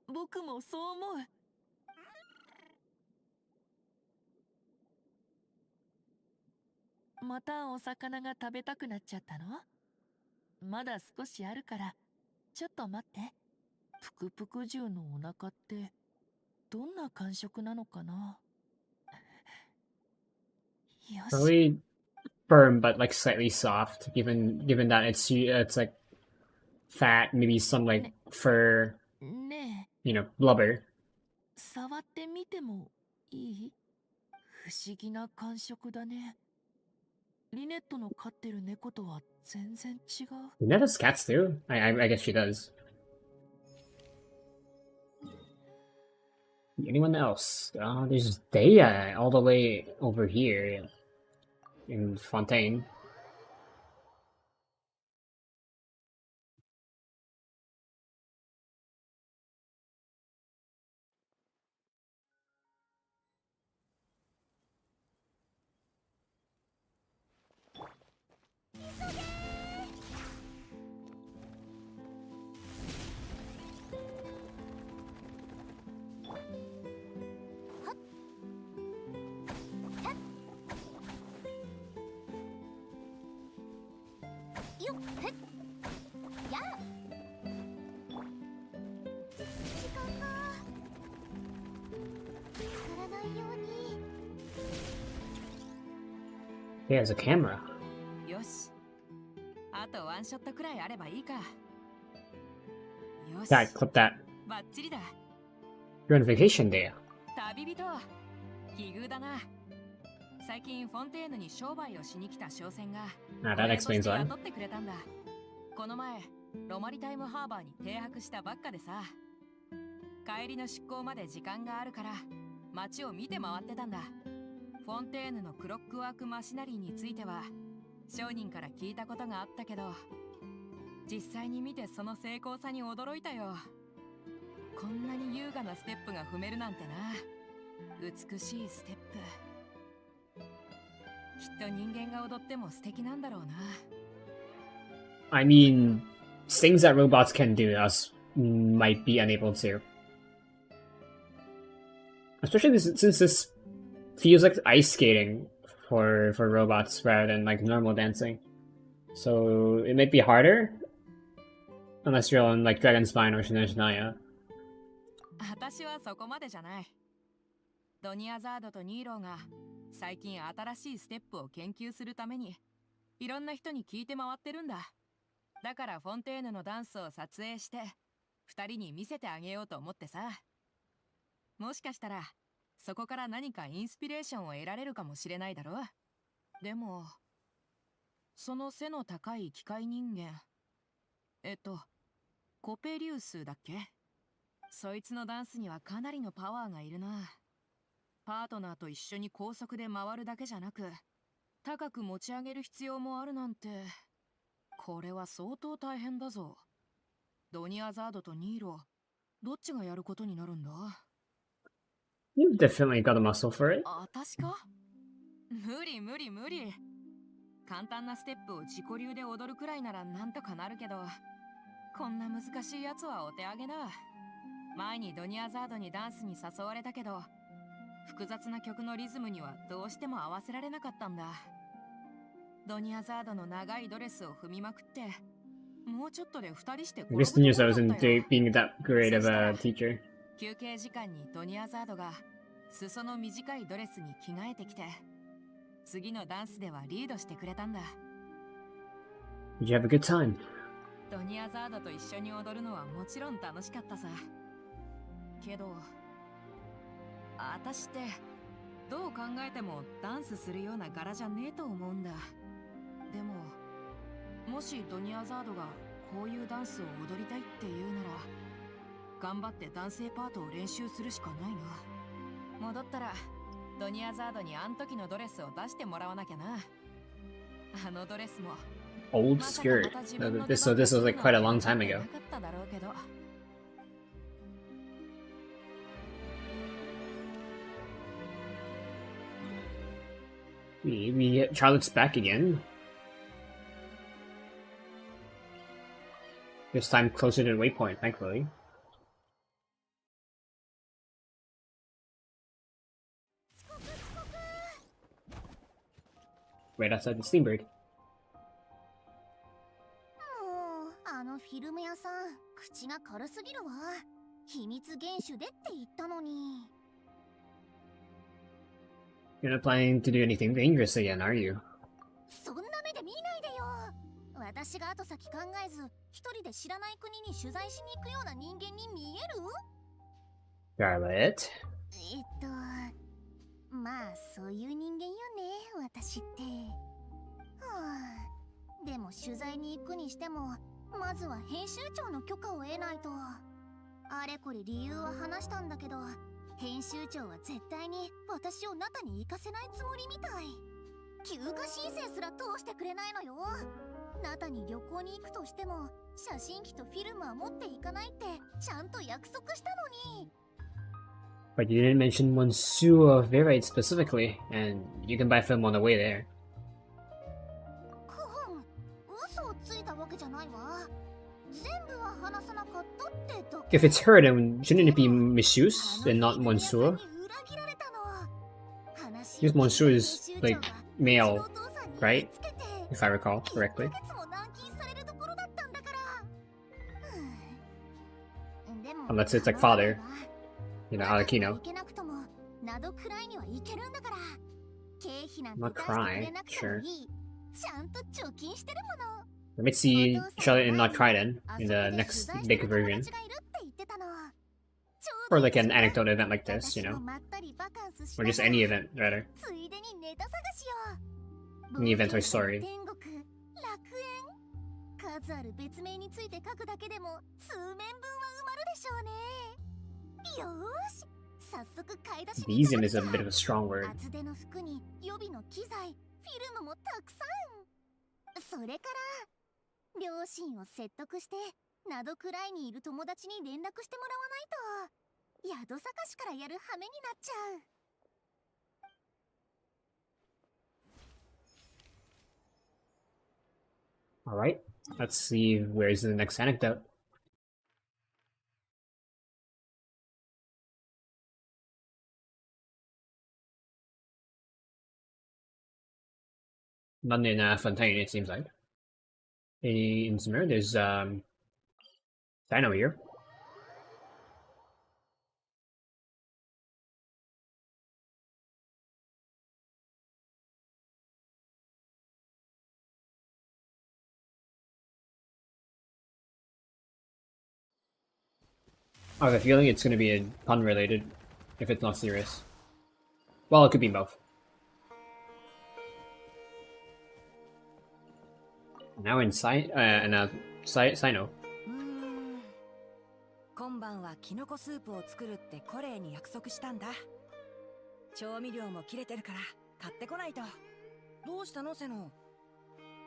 僕もそう思う。またお魚が食べたくなっちゃったの？まだ少しあるからちょっと待って。プクプク獣のお腹ってどんな感触なのかな。よし。 Probably firm but like slightly soft, given that it's like fat, maybe some like fur, ねえ、 you know, blubber. 触ってみてもいい？不思議な感触だね。リネットの飼ってる猫とは全然違う。 Ned has cats too. I guess she does. Anyone else? There's Daya all the way over here in Fontaine. He has a camera. よし。あとワンショットくらいあればいいか。よし。 Dad, clip that. バッチリだ。 You're on vacation, Daya. 旅人。奇遇だな。最近フォンテーヌに商売をしに来た商船が that explains why. 雇ってくれたんだ。この前ロマリタイムハーバーに停泊したばっかでさ、帰りの出港まで時間があるから街を見て回ってたんだ。フォンテーヌのクロックワークマシナリーについては商人から聞いたことがあったけど、実際に見てその成功さに驚いたよ。こんなに優雅なステップが踏めるなんてな。美しいステップ。きっと人間が踊っても素敵なんだろうな。I mean, things that robots can do, us might be unable to. Especially since this feels like ice skating for robots rather than like normal dancing. So it might be harder unless you're on like Dragon's Spine or Shinaya. 私はそこまでじゃない。ドニアザードとニーローが最近新しいステップを研究するためにいろんな人に聞いて回ってるんだ。だからフォンテーヌのダンスを撮影して2人に見せてあげようと思ってさ。もしかしたらそこから何かインスピレーションを得られるかもしれないだろ。でもその背の高い機械人間、コペリウスだっけ？そいつのダンスにはかなりのパワーがいるな。パートナーと一緒に高速で回るだけじゃなく高く持ち上げる必要もあるなんて、これは相当大変だぞ。ドニアザードとニーロ、どっちがやることになるんだ？ You've definitely got a muscle for it. 私か？無理。簡単なステップを自己流で踊るくらいならなんとかなるけど、こんな難しいやつはお手上げだ。前にドニアザードにダンスに誘われたけど、複雑な曲のリズムにはどうしても合わせられなかったんだ。ドニアザードの長いドレスを踏みまくって、もうちょっとで2人して I guess the news I wasn't being that great of a teacher. 休憩時間にドニアザードが裾の短いドレスに着替えてきて、次のダンスではリードしてくれたんだ。Did you have a good time? ドニアザードと一緒に踊るのはもちろん楽しかったさ。けど私ってどう考えてもダンスするような柄じゃねえと思うんだ。でももしドニアザードがこういうダンスを踊りたいって言うなら、頑張って男性パートを練習するしかないな。戻ったらドニアザードにあん時のドレスを出してもらわなきゃな。あのドレスも Old skirt. So this was like quite a long time ago. We get Charlotte's back again. This time closer to the waypoint, thankfully. Right outside the steamboat. もうあのフィルム屋さん口が軽すぎるわ。秘密厳守でって言ったのに。You're not planning to do anything dangerous again, are you? そんな目で見ないでよ。私が後先考えず一人で知らない国に取材しに行くような人間に見える？ Charlotte? まあそういう人間よね、私って。はあ、でも取材に行くにしてもまずは編集長の許可を得ないと。あれこれ理由は話したんだけど、編集長は絶対に私をナタに行かせないつもりみたい。休暇申請すら通してくれないのよ。ナタに旅行に行くとしても写真機とフィルムは持っていかないってちゃんと約束したのに。But you didn't mention Monsieur Verite specifically, and you can buy film on the way there. クホン、嘘をついたわけじゃないわ。全部は話さなかったってだけ。 If it's her, then shouldn't it be Monsieur and not Monsieur? Because Monsieur is, like, male, right? If I recall correctly. Unless it's like father. You know, Alakino. Not cry, sure. We might see Charlotte and not cry then, in the next big version. Or like an anecdote event like this, you know? Or just any event, rather. ついでにネタ探しよ。 Any event or story. 天国、楽園、数ある別名について書くだけでも数面分は埋まるでしょうね。よーし、早速買い出しに行か Besom な is a きゃ。 bit of a strong word. 厚手の服に予備の機材、フィルムもたくさん。それから両親を説得してなどくらいにいる友達に連絡してもらわないと宿探しからやる羽目になっちゃう。 Alright, let's see where's the next anecdote. None in Fontaine, it seems like. In Smir, there's Dino here. I have a feeling it's going to be pun related, if it's not serious. Well, it could be both. Now in Sino. 今晩はキノコスープを作るってコレイに約束したんだ。調味料も切れてるから買ってこないと。どうしたのセノ？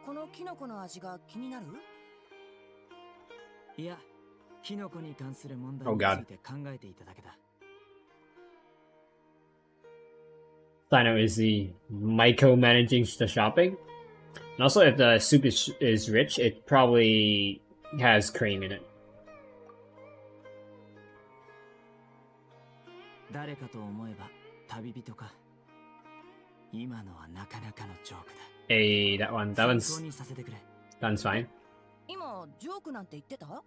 このキノコの味が気になる？いや、キノコに関する問題について考えていただけだ。Sino is the micromanaging the shopping. And also, if the soup is rich, it probably has cream in it. 誰かと思えば旅人か。今のはなかなかのジョークだ。Hey, that one's 参考にさせてくれ。 fine. 今ジョークなんて言ってた？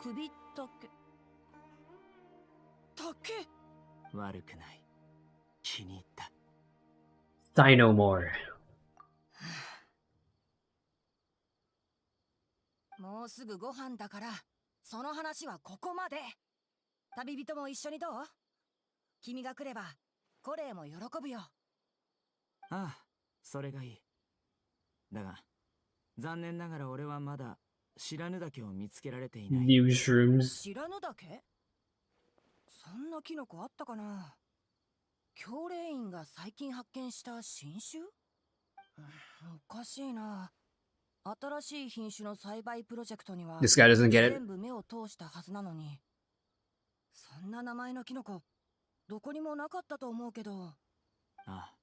首だけ。だけ？悪くない。気に入った。Sino more. もうすぐご飯だから、その話はここまで。旅人も一緒にどう？君が来れば、コレイも喜ぶよ。ああ、それがいい。だが、残念ながら俺はまだ知らぬ岳を見つけられていない。Mushrooms. 知らぬ岳？そんなキノコあったかな？教令員が最近発見した新種？おかしいな。新しい品種の栽培プロジェクトには This guy doesn't get it. 全部目を通したはずなのに、そんな名前のキノコどこにもなかったと思うけど。ああ、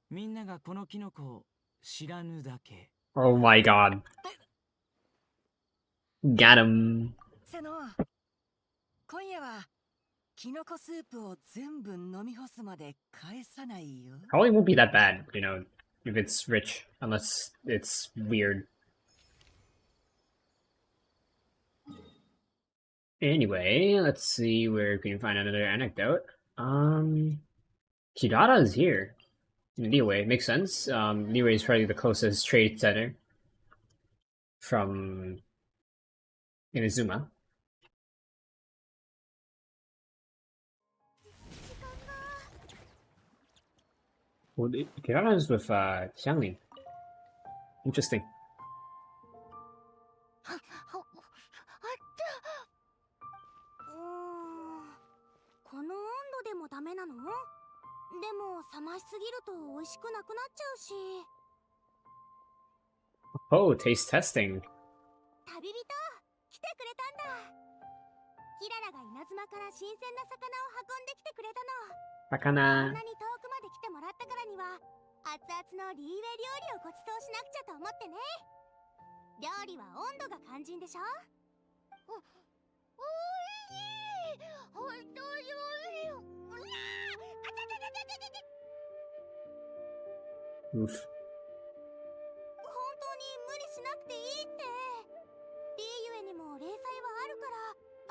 みんながこのキノコを知らぬだけ。 Oh my god. Got him. セノ、今夜はキノコスープを全部飲み干すまで返さないよ。 Probably won't be that bad, you know, if it's rich, unless it's weird. Anyway, let's see where we can find another anecdote. Kirara is here. Liyue, makes sense. Liyue is probably the closest trade center from Inazuma. Well, Kirara is with Xiangling. Interesting. この温度でもダメなの？でも冷ましすぎると美味しくなくなっちゃうし。 Oh, taste testing. 旅人、来てくれたんだ。キララが稲妻から新鮮な魚を運んできてくれたの。こん Bakana. なに遠くまで来てもらったからには、熱々のリーウェ料理をご馳走しなくちゃと思ってね。料理は温度が肝心でしょ？おいしい。本当においしい。うわー、あたたたたたたた。 Oof. 本当に無理しなくていいって。リーゆえにも冷菜はあるから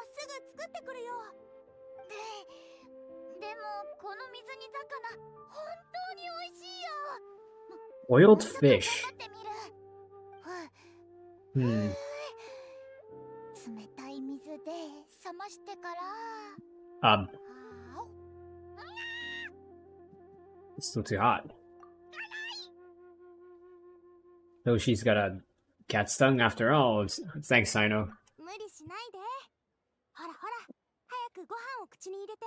すぐ作ってくるよ。でもこの水煮魚本当に美味しいよ。 Boiled fish. 頑張ってみる。 Hmm. 冷たい水で冷ましてから。Um, it's still too hot. Though she's got a cat stung after all. Thanks, Sino. 無理しないで。ほらほら、早くご飯を口に入れて。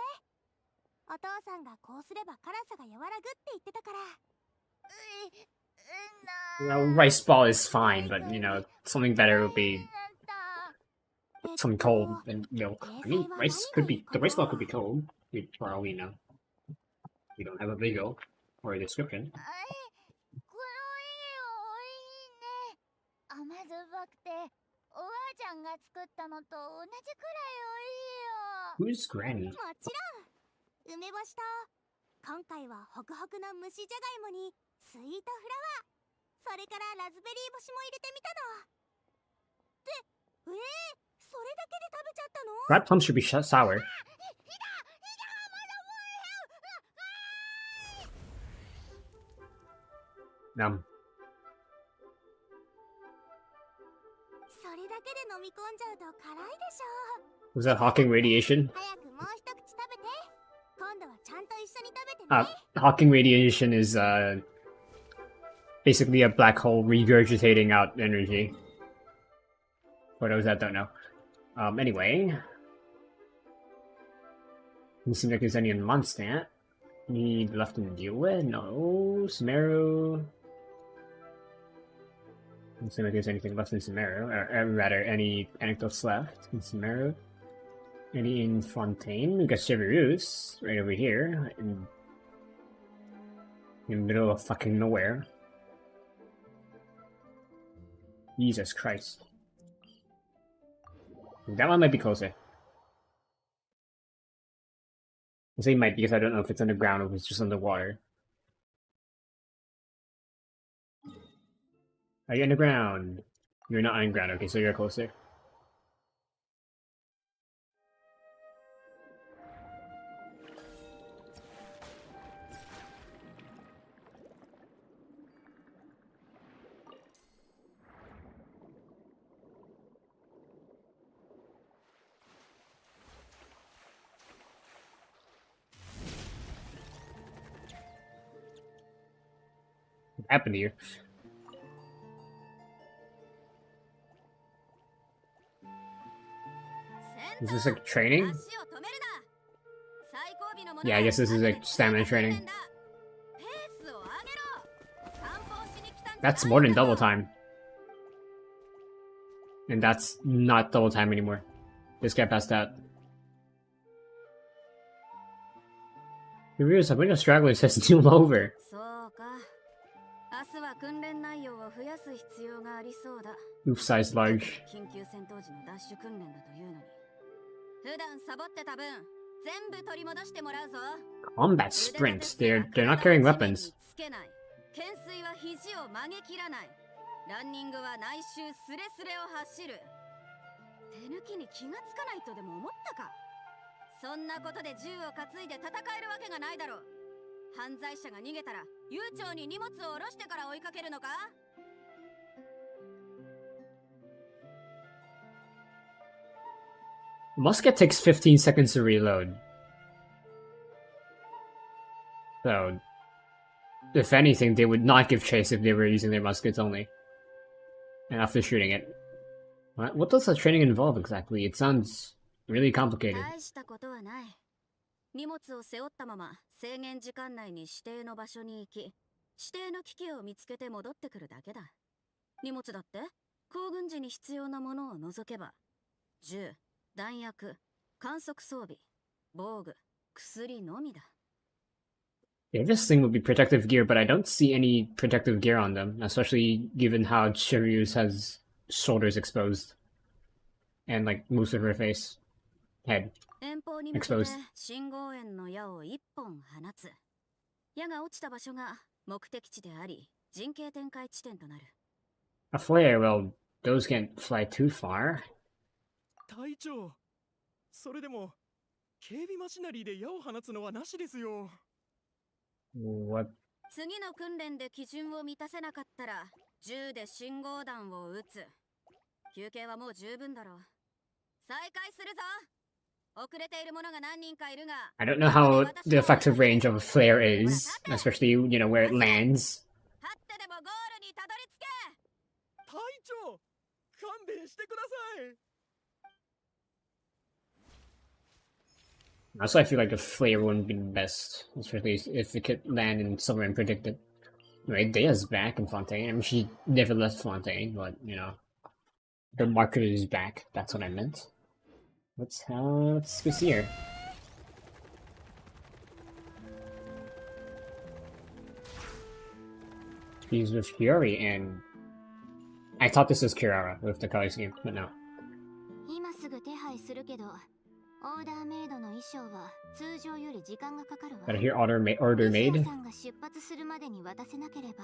お父さんがこうすれば辛さが和らぐって言ってたから。Well, rice ball is fine, but you know, something better would be some cold and milk. I mean, the rice ball could be cold, for all we know. We don't have a visual or a description. このいいよ、おいしいね。甘酸っぱくて、おばあちゃんが作ったのと同じくらいおいしいよ。 Who's Granny? もちろん、梅干しと、今回はホクホクの蒸しじゃがいもにスイートフラワー、それからラズベリー干しも入れてみたの。って、それだけで食べちゃったの？ Rat plums should be sour. Num. それだけで飲み込んじゃうと辛いでしょ。 Was that Hawking radiation? 早くもう一口食べて。今度はちゃんと一緒に食べてね。Hawking radiation is basically a black hole regurgitating out energy. For those that don't know. Anyway. Doesn't seem like there's any in Mondstadt. Need left to deal with? No. Sumeru. Doesn't seem like there's anything left in Sumeru. Or rather, any anecdotes left in Sumeru. Any in Fontaine? We got Cheverus right over here. In the middle of fucking nowhere. Jesus Christ. That one might be closer. I say might because I don't know if it's underground or if it's just underwater. Are you underground? You're not underground, okay, so you're closer. What happened here? Is this like training? Yeah, I guess this is like stamina training. That's more than double time. And that's not double time anymore. This guy passed out. The readers, a bunch of stragglers has to move over. Oof size large. Combat sprint. They're not carrying weapons. ランニングは内周スレスレを走る。手抜きに気がつかないとでも思ったか。そんなことで銃を担いで戦えるわけがないだろう。犯罪者が逃げたら悠長に荷物を下ろしてから追いかけるのか。 Musket takes 15 seconds to reload. So, if anything, they would not give chase if they were using their muskets only. And after shooting it. What does the training involve exactly? It sounds really complicated. 荷物を背負ったまま制限時間内に指定の場所に行き、指定の機器を見つけて戻ってくるだけだ。荷物だって行軍時に必要なものを除けば、銃、弾薬、観測装備、防具、薬のみだ。 Yeah, this thing would be protective gear, but I don't see any protective gear on them, especially given how Shiryu's has shoulders exposed. And, like, most of her face. Head. Exposed. 信号円の矢を一本放つ。矢が落ちた場所が目的地であり、陣形展開地点となる。A flare, well, those can't fly too far. 隊長、それでも警備マシナリーで矢を放つのはなしですよ。 What? 次の訓練で基準を満たせなかったら銃で信号弾を撃つ。休憩はもう十分だろう。再開するぞ。I don't know how the effective range of a flare is, especially, you know, where it lands. 隊長、勘弁してください。 Also, I feel like the flare wouldn't be the best, especially if it could land in somewhere unpredicted. Right, Dea's back in Fontaine. I mean, she never left Fontaine, but, you know, the marker is back. That's what I meant. Let's go see her. She's with Fury, and I thought this was Kirara with the color scheme, but no. 今すぐ手配するけど、オーダーメイドの衣装は通常より時間がかかるわ。 Gotta hear order made. さんが出発するまでに渡せなければ、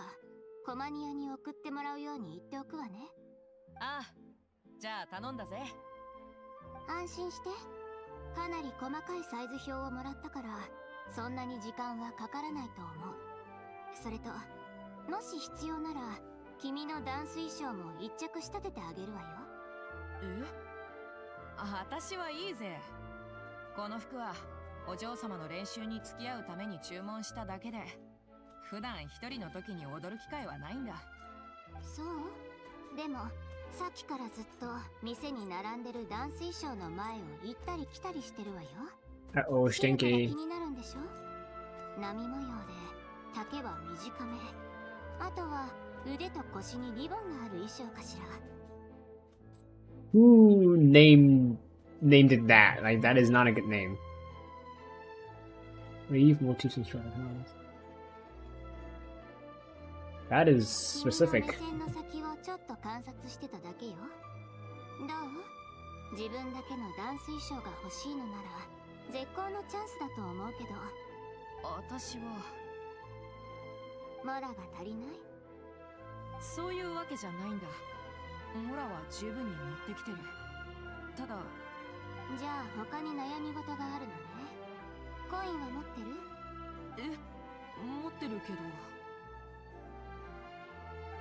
コマニアに送ってもらうように言っておくわね。ああ、じゃあ頼んだぜ。安心して。かなり細かいサイズ表をもらったから、そんなに時間はかからないと思う。それと、もし必要なら、君のダンス衣装も一着仕立ててあげるわよ。え？あ、私はいいぜ。この服はお嬢様の練習に付き合うために注文しただけで、普段一人の時に踊る機会はないんだ。そう？でもさっきからずっと店に並んでるダンス衣装の前を行ったり来たりしてるわよ。Uh-oh, 気 stinky. になるんでしょ？波模様で丈は短め。あとは腕と腰にリボンがある衣装かしら。Who named it that? Like, that is not a good name. Leave multi-subscribe. That is specific. 君の目線の先をちょっと観察してただけよ。どう？自分だけのダンス衣装が欲しいのなら絶好のチャンスだと思うけど。私はモラが足りない？そういうわけじゃないんだ。モラは十分に持ってきてる。ただ、じゃあ他に悩み事があるのね。コインは持ってる？持ってるけど。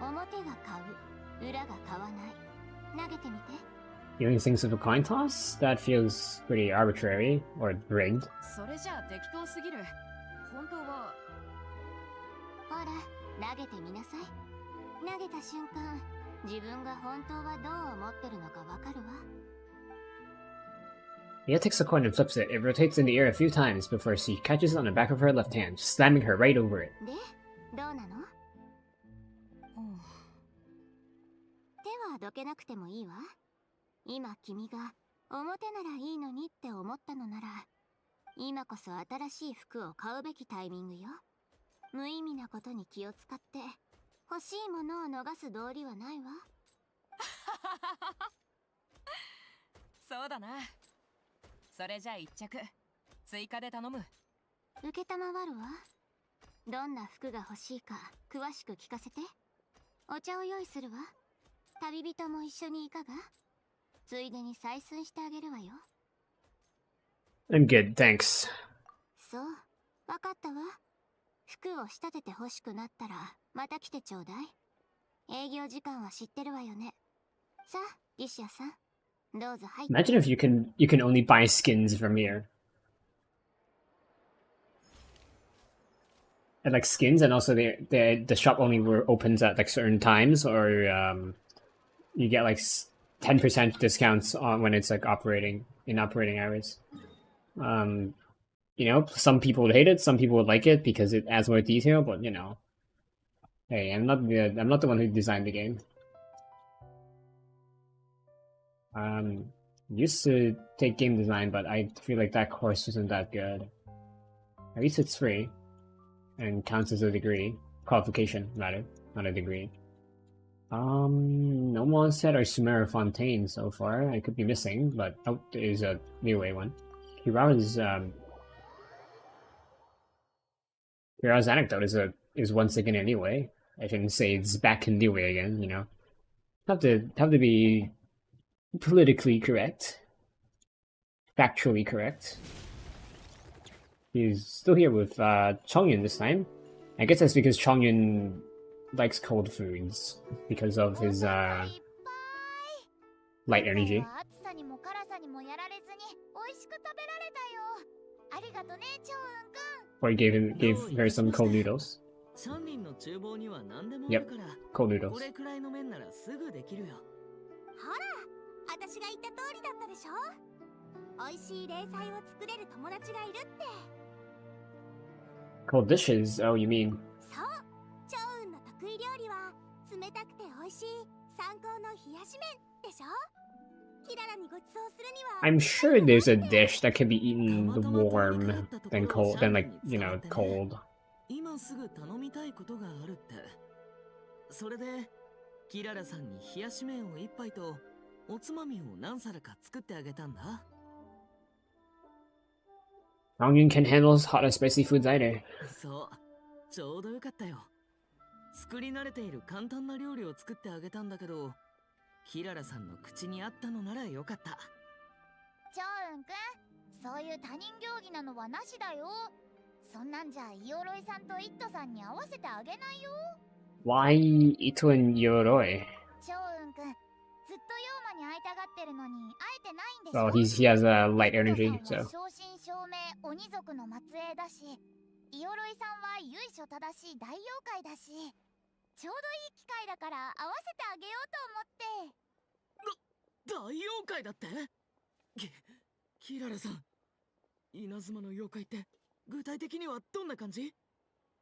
表が買う、裏が買わない。投げてみて。Doing things with a coin toss? That feels pretty arbitrary or rigged. それじゃあ適当すぎる。本当は。ほら、投げてみなさい。投げた瞬間、自分が本当はどう思ってるのかわかるわ。Mia takes the coin and flips it. It rotates in the air a few times before she catches it on the back of her left hand, slamming her right over it. で、どうなの？手はどけなくてもいいわ。今君が表ならいいのにって思ったのなら、今こそ新しい服を買うべきタイミングよ。無意味なことに気を使って欲しいものを逃す道理はないわ。そうだな。それじゃあ一着追加で頼む。受けたまわるわ。どんな服が欲しいか詳しく聞かせて。お茶を用意するわ。旅人も一緒にいかが？ついでに採寸してあげるわよ。I'm good, thanks. そう、わかったわ。服を仕立てて欲しくなったらまた来てちょうだい。営業時間は知ってるわよね。さあ、リシアさん、どうぞ入って。 Imagine if you can only buy skins from here. And like skins, and also the shop only opens at like certain times, or you get like 10% discounts on when it's like operating hours. You know, some people would hate it, some people would like it because it adds more detail. But you know, hey, I'm not the one who designed the game. Used to take game design, but I feel like that course isn't that good. At least it's free and counts as a degree, qualification rather, not a degree. No Monset or Sumer Fontaine so far. I could be missing, but oh, there is a miHoYo one. Hira's anecdote is once again anyway. I shouldn't say it's back in miHoYo again. You know, have to be politically correct, factually correct. He's still here with Chongyun this time. I guess that's because Chongyun likes cold foods because of his light energy. 暑さにも辛さにももやられずに美味しく食べられたよ。ありがとね、チョウンくん。Or gave her some cold noodles. シャンリンの厨房には何でもあ Yep, るから、 cold noodles. これくらいの麺ならすぐできるよ。ほら、私が言った通りだったでしょ。美味しい冷菜を作れる友達がいるって。 Cold dishes? Oh, you mean? そう、チョウンの得意料理は冷たくて美味しい参考の冷やし麺でしょ。キララにごちそうするには I'm sure there's a dish that can be eaten warm than cold, than like, you know, cold. 今すぐ頼みたいことがあるって。それでキララさんに冷やし麺を一杯とおつまみを何皿か作ってあげたんだ。Dongyun can handle hot and spicy foods either. そう、ちょうどよかったよ。作り慣れている簡単な料理を作ってあげたんだけど、キララさんの口に合ったのならよかった。チョウンくん、そういう他人行儀なのはなしだよ。そんなんじゃイオロイさんとイットさんに合わせてあげないよ。 Why Ito and Yoroi? チョウンくん、ずっとヨーマに会いたがってるのに会えてないんでし Well, ょ。 he has a light イッ energy, トさん so. は正真正銘鬼族の末裔だし、イオロイさんは由緒正しい大妖怪だし、ちょうどいい機会だから合わせてあげようと思って。大妖怪だって？キララさん、稲妻の妖怪って具体的にはどんな感じ？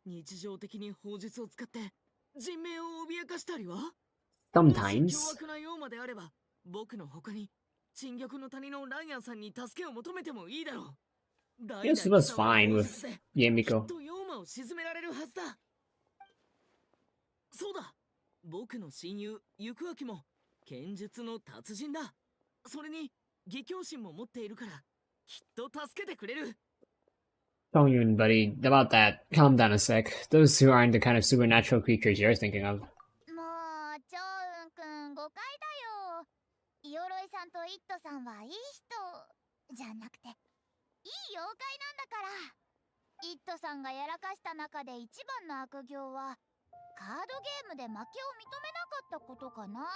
日常的に砲術を使って人命を脅かしたりは？ Sometimes. 凶悪な妖魔であれば、僕の他に陳玉の谷のライアンさんに助けを求めてもいいだろう。 This was fine with きっ Yemiko. と妖魔を鎮められるはずだ。そうだ、僕の親友行く秋も剣術の達人だ。それに義教心も持っているから、きっと助けてくれる。 Dongyun, buddy, about that, calm down a sec. Those two aren't the kind of supernatural creatures you're thinking of. もうチョウンくん誤解だよ。イオロイさんとイットさんはいい人じゃなくて、いい妖怪なんだから。イットさんがやらかした中で一番の悪行はカードゲームで負けを認めなかったことかな。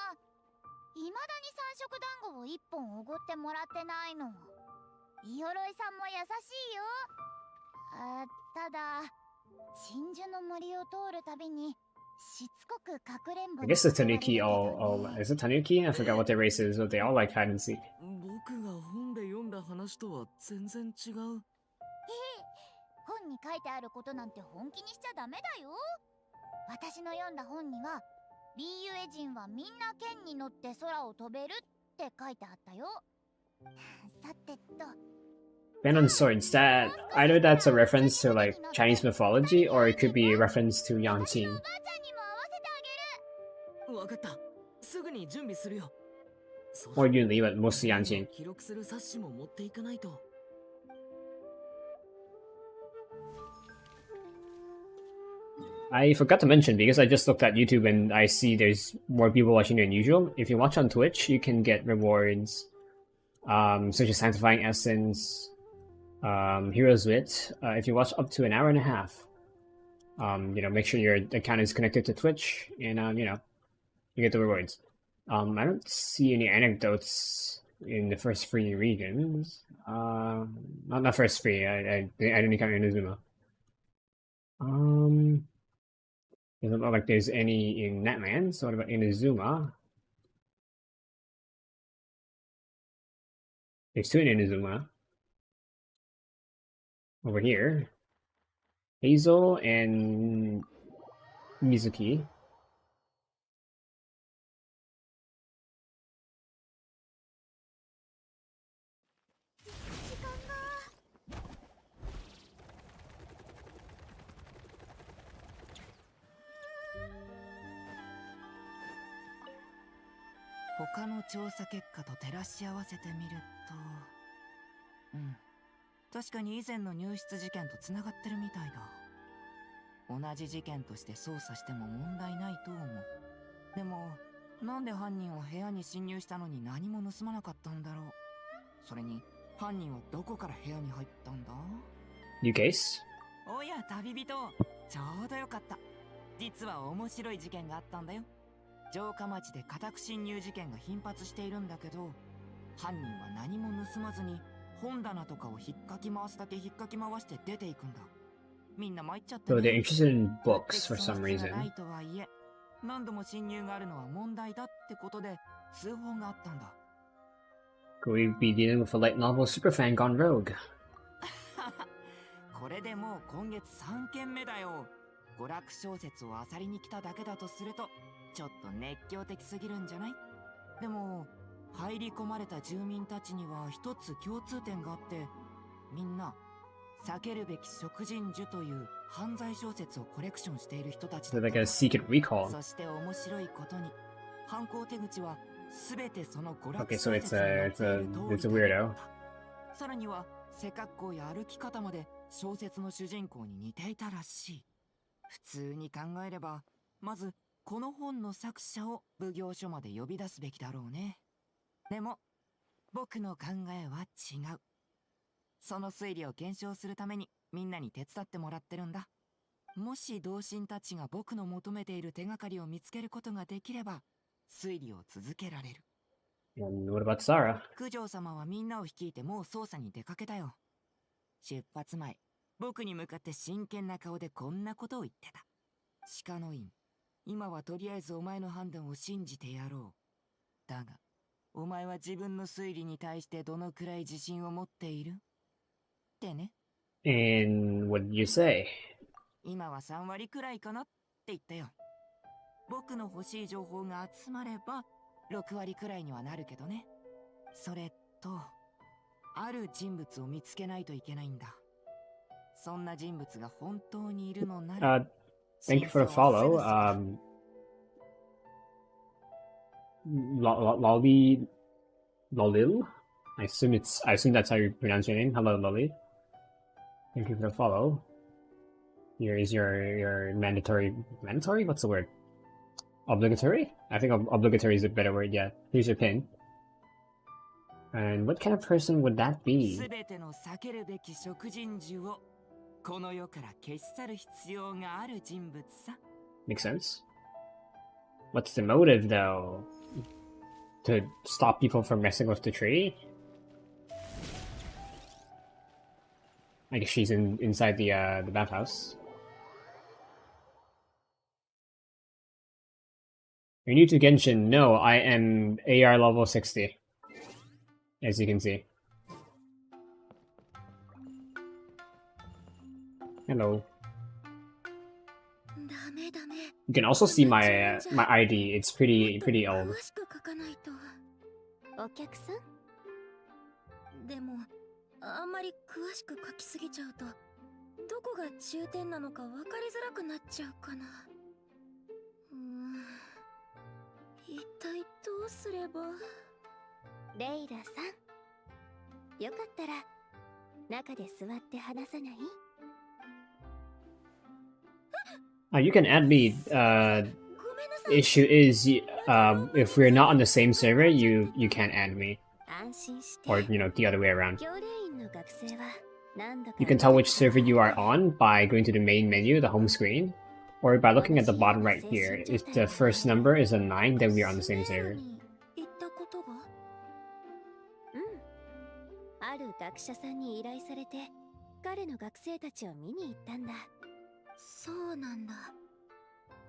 未だに三色団子を一本おごってもらってないの。イオロイさんも優しいよ。ただ真珠の森を通るたびにしつこくかくれんぼ I guess the Tanuki is it Tanuki? I forgot what their race is, but they all like hide and seek. 僕が本で読んだ話とは全然違う。本に書いてあることなんて本気にしちゃダメだよ。私の読んだ本にはリーユエ人はみんな剣に乗って空を飛べるって書いてあったよ。さてと。Ben on Swords, that either that's a reference to like Chinese mythology or it could be a reference to Yangqing. おばあちゃんにも合わせてあげる。わかった。すぐに準備するよ。 Or Yunli, but mostly Yangqing. 記録する冊子も持っていかないと。 I forgot to mention, because I just looked at YouTube and I see there's more people watching than usual. If you watch on Twitch, you can get rewards such as Sanctifying Essence, Hero's Wit. If you watch up to an hour and a half, you know, make sure your account is connected to Twitch, and you know, you get the rewards. I don't see any anecdotes in the first free regions. Not first free. I didn't count Inazuma. Doesn't look like there's any in Netland. So what about Inazuma? There's two in Inazuma. Over here. Hazel and Mizuki. "他の調査結果と照らし合わせてみると、確かに以前の入室事件とつながってるみたいだ。同じ事件として捜査しても問題ないと思う。でもなんで犯人は部屋に侵入したのに何も盗まなかったんだろう。それに犯人はどこから部屋に入ったんだ？ New case? おや旅人、ちょうどよかった。実は面白い事件があったんだよ。城下町で家宅侵入事件が頻発しているんだけど、犯人は何も盗まずに本棚とかを引っかき回すだけ引っかき回して出ていくんだ。みんな参っちゃって So they're ね。 interested in 目 books 的 for そ some の必要がない reason. とはいえ、何度も侵入があるのは問題だってことで通報があったんだ。Could we be dealing with a light novel superfan gone rogue? これでもう今月3件目だよ。娯楽小説を漁りに来ただけだとするとちょっと熱狂的すぎるんじゃない？でも入り込まれた住民たちには一つ共通点があって、みんな避けるべき食人樹という犯罪小説をコレクションしている人たち So だ like a secret recall. そして面白いことに犯行手口は全てその娯楽 Okay, 小 so 説に載っている it's a 通りだ weirdo. さらには背格好や歩き方まで小説の主人公に似ていたらしい。普通に考えればまずこの本の作者を奉行所まで呼び出すべきだろうね。でも僕の考えは違う。その推理を検証するためにみんなに手伝ってもらってるんだ。もし同心たちが僕の求めている手がかりを見つけることができれば推理を続けられる。 And what about Sarah? 九条様はみんなを率いてもう捜査に出かけたよ。出発前、僕に向かって真剣な顔でこんなことを言ってた。鹿の院、今はとりあえずお前の判断を信じてやろう。だが、お前は自分の推理に対してどのくらい自信を持っている？ってね。 And what did you say? 今は3割くらいかなって言ったよ。僕の欲しい情報が集まれば6割くらいにはなるけどね。それとある人物を見つけないといけないんだ。そんな人物が本当にいるのなら、 Thank you for the follow. Lolil? I assume that's how you pronounce your name. Hello, Lolly. Thank you for the follow. Here is your mandatory. What's the word? Obligatory? I think obligatory is a better word. Yeah. Here's your pin. And what kind of person would that be? 全ての避けるべき食人樹をこの世から消し去る必要がある人物さ。 Makes sense. What's the motive, though? To stop people from messing with the tree? I guess she's inside the bathhouse. You're new to Genshin? No, I am AR level 60. As you can see. Hello. ダメダメ。 You can also see my my ID. It's pretty old. 詳しく書かないと。お客さん？でもあんまり詳しく書きすぎちゃうとどこが重点なのか分かりづらくなっちゃうかな。一体どうすれば。レイラさん、よかったら中で座って話さない？ You can add me. Issue is, if we're not on the same server, you can't add me, 安心して。 or the other way around. 教練員の学生は何度か You can tell which server you are on by going to the main menu, the home screen, or by looking at the bottom right here. If the first number is a 9, then we are on the same server. 言ったことが？ある学者さんに依頼されて彼の学生たちを見に行ったんだ。そうなんだ。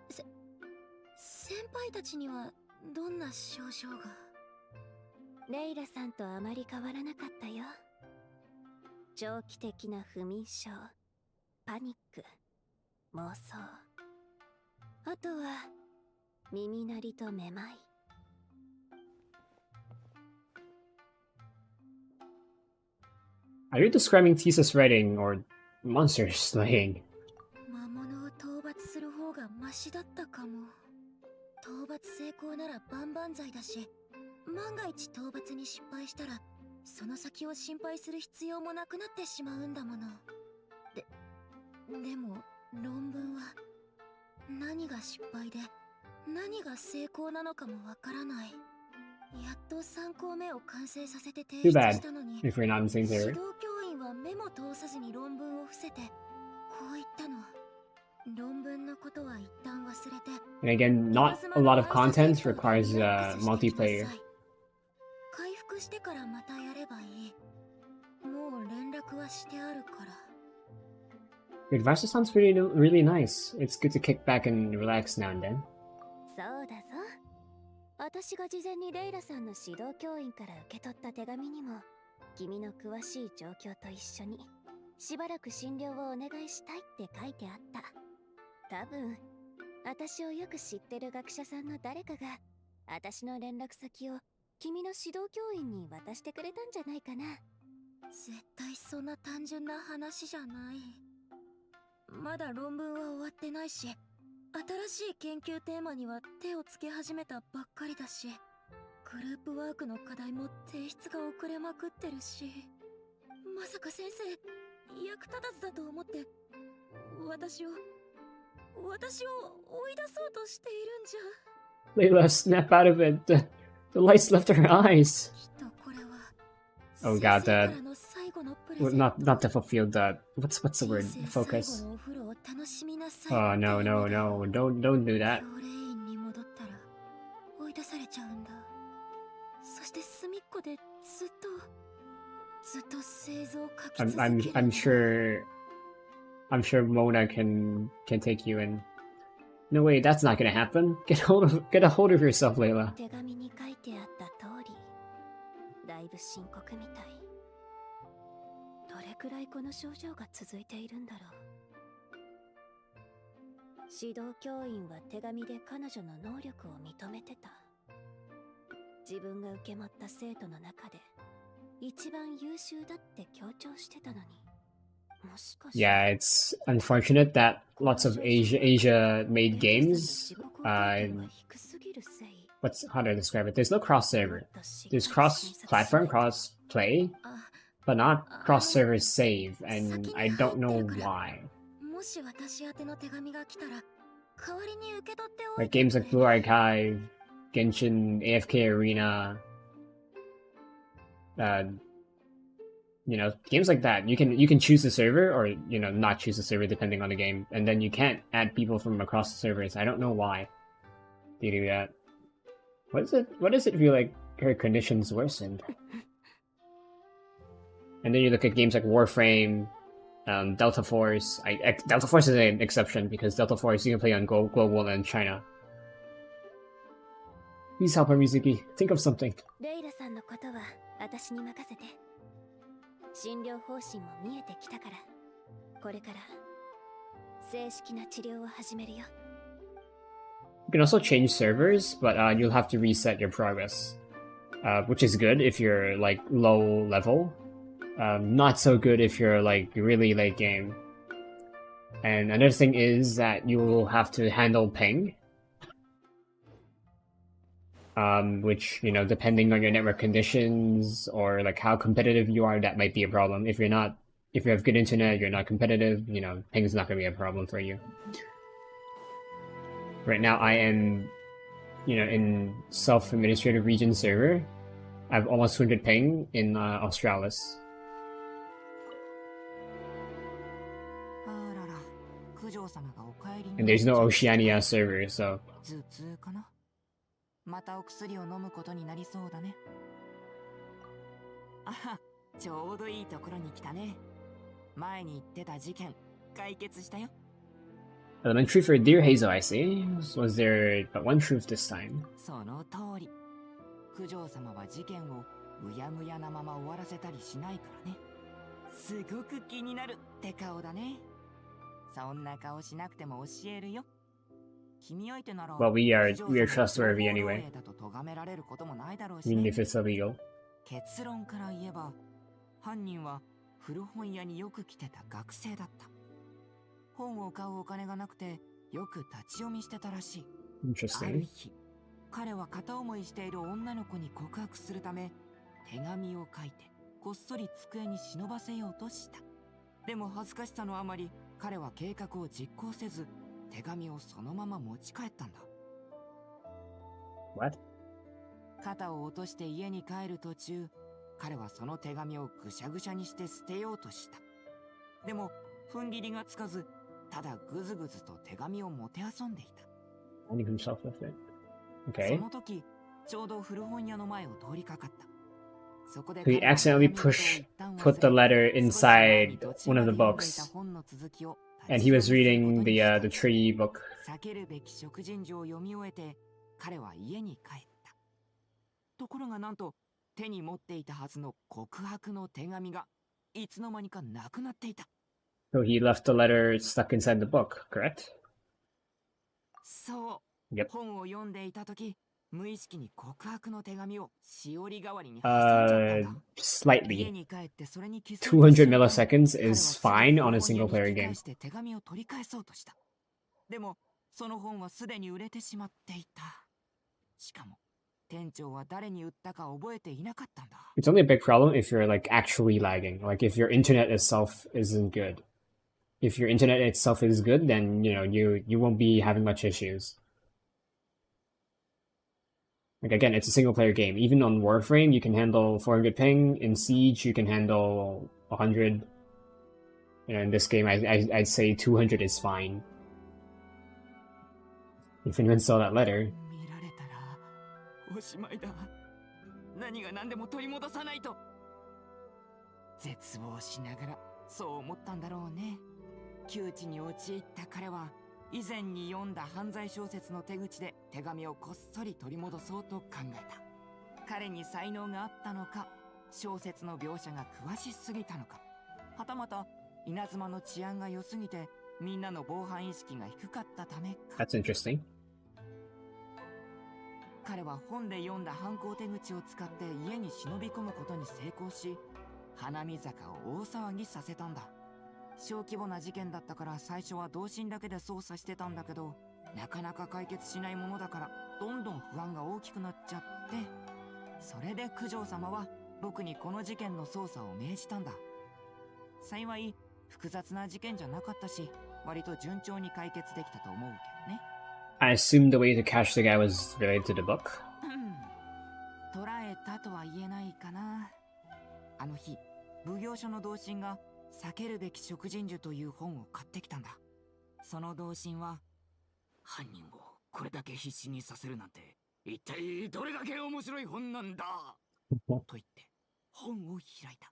先輩たちにはどんな症状が？レイラさんとあまり変わらなかったよ。長期的な不眠症、パニック、妄想、あとは耳鳴りとめまい。Are you describing thesis writing or monster slaying? 魔物を討伐する方がマシだったかも。討伐成功なら万々歳だし、万が一討伐に失敗したらその先を心配する必要もなくなってしまうんだもの。でも論文は何が失敗で何が成功なのかもわからない。やっと3項目を完成させて提出 Too bad したのに、 if we're not in the same 指 server. 導教員はメモ通さずに論文を伏せてこう言ったの。論文のことは一旦忘れて、 And again, not a lot of content requires multiplayer. 回復得してからまたやればいい。もう連絡はしてあるから。 Your advice sounds really nice. It's good to kick back and relax now and then. そうだぞ。私が事前にレイラさんの指導教員から受け取った手紙にも、君の詳しい状況と一緒にしばらく診療をお願いしたいって書いてあった。多分私をよく知ってる学者さんの誰かが私の連絡先を君の指導教員に渡してくれたんじゃないかな。絶対そんな単純な話じゃない。まだ論文は終わってないし、新しい研究テーマには手をつけ始めたばっかりだし、グループワークの課題も提出が遅れまくってるし、まさか先生役立たずだと思って私を追い出そうとしているんじゃ。 Layla, snap out of it. The lights left her eyes. きっとこれは Oh 先 god, 生からの最後のプレゼ well, ント。 not to fulfill the what's the word? 人生最 Focus. 後のお風呂を楽しみなさい Oh no って意 no 味だ。 no! Don't do that. 教令員に戻ったら追い出されちゃうんだ。そして隅っこでずっと製造を書き続ける。 I'm sure Mona can take you in. No way, that's not gonna happen. Get a hold of yourself, Layla. 手紙に書いてあった通り、だいぶ深刻みたい。どれくらいこの症状が続いているんだろう。指導教員は手紙で彼女の能力を認めてた。自分が受け持った生徒の中で一番優秀だって強調してたのに、もしかして。 Yeah, it's unfortunate that lots of Asia-made games. How do I describe it? There's no cross server. There's cross-platform, cross-play, but not cross-server save, and I don't know why. もし私宛ての手紙が来たら代わりに受け取っておい Like て games like Blue Archive, Genshin, AFK Arena, games like that. You can choose the server or not choose the server depending on the game, and then you can't add people from across the servers. I don't know why they do that. What does it feel like her conditions worsened? And then you look at games like Warframe, Delta Force. Delta Force is an exception because Delta Force you can play on global and China. Please help her, Mizuki. Think of something. レイラさんのことは私に任せて。診療方針も見えてきたから、これから正式な治療を始めるよ。 You can also change servers, but you'll have to reset your progress, which is good if you're like low level. Not so good if you're like really late game. And another thing is that you will have to handle ping, which depending on your network conditions or like how competitive you are, that might be a problem. If you have good internet, you're not competitive, ping is not going to be a problem for you. Right now I am, in self-administrative region server. I have almost 200 ping in Australis. あらら、九条様がお帰りに。 And there's no Oceania server, so 頭痛かな。またお薬を飲むことになりそうだね。あは、ちょうどいいところに来たね。前に言ってた事件、解決したよ。elementary for Dear Hazel, I see. Was there but one truth this time? その通り。九条様は事件をうやむやなまま終わらせたりしないからね。すごく気になるって顔だね。そんな顔しなくても教えるよ。君相手なら Well, we are trustworthy anyway, だと咎められることもないだろうし even ね。 if it's illegal. 結論から言えば、犯人は古本屋によく来てた学生だった。本を買うお金がなくてよく立ち読みしてたらしい。ある Interesting. 日、彼は片思いしている女の子に告白するため手紙を書いてこっそり机に忍ばせようとした。でも恥ずかしさのあまり彼は計画を実行せず手紙をそのまま持ち帰ったんだ。 What? 肩を落として家に帰る途中、彼はその手紙をぐしゃぐしゃにして捨てようとした。でも踏ん切りがつかず、ただぐずぐずと手紙をもてあそんでいた。 Only himself with it. そ Okay. の時、ちょうど古本屋の前を通りかかった。He accidentally put the letter inside one of the books, and he was reading the tree book. 避けるべき食人女を読み終えて彼は家に帰った。ところがなんと手に持っていたはずの告白の手紙がいつの間にかなくなっていた。So he left the letter stuck inside the book, correct? そう。Yep. 本を読んでいたとき、無意識に告白の手紙をしおり代わりに挟んじゃったんだ。Slightly. 家に帰ってそれに気づいた200 milliseconds is fine on a single player 彼 game. はすぐに引き返して手紙を取り返そうとした。でも、その本はすでに売れてしまっていた。しかも、店長は誰に売ったか覚えていなかったんだ。It's only a big problem if you're like actually lagging, like if your internet itself isn't good. If your internet itself is good, then you won't be having much issues. Like again, it's a single player game. Even on Warframe, you can handle 400 ping. In Siege, you can handle 100. In this game, I'd say 200 is fine. If anyone saw that letter. 見られたらおしまいだ。何が何でも取り戻さないと。絶望しながらそう思ったんだろうね。窮地に陥った彼は以前に読んだ犯罪小説の手口で手紙をこっそり取り戻そうと考えた。彼に才能があったのか、小説の描写が詳しすぎたのか、はたまた稲妻の治安が良すぎてみんなの防犯意識が低かったためか。That's interesting. 彼は本で読んだ犯行手口を使って家に忍び込むことに成功し、花見坂を大騒ぎさせたんだ。小規模な事件だったから最初は同心だけで捜査してたんだけど、なかなか解決しないものだからどんどん不安が大きくなっちゃって、それで九条様は僕にこの事件の捜査を命じたんだ。幸い複雑な事件じゃなかったし、割と順調に解決できたと思うけどね。I assumed the way to catch the guy was related to the book. 捕らえたとは言えないかな。あの日、奉行所の同心が避けるべき食人樹という本を買ってきたんだ。その同心は、犯人をこれだけ必死にさせるなんて、一体どれだけ面白い本なんだと言って、本を開いた。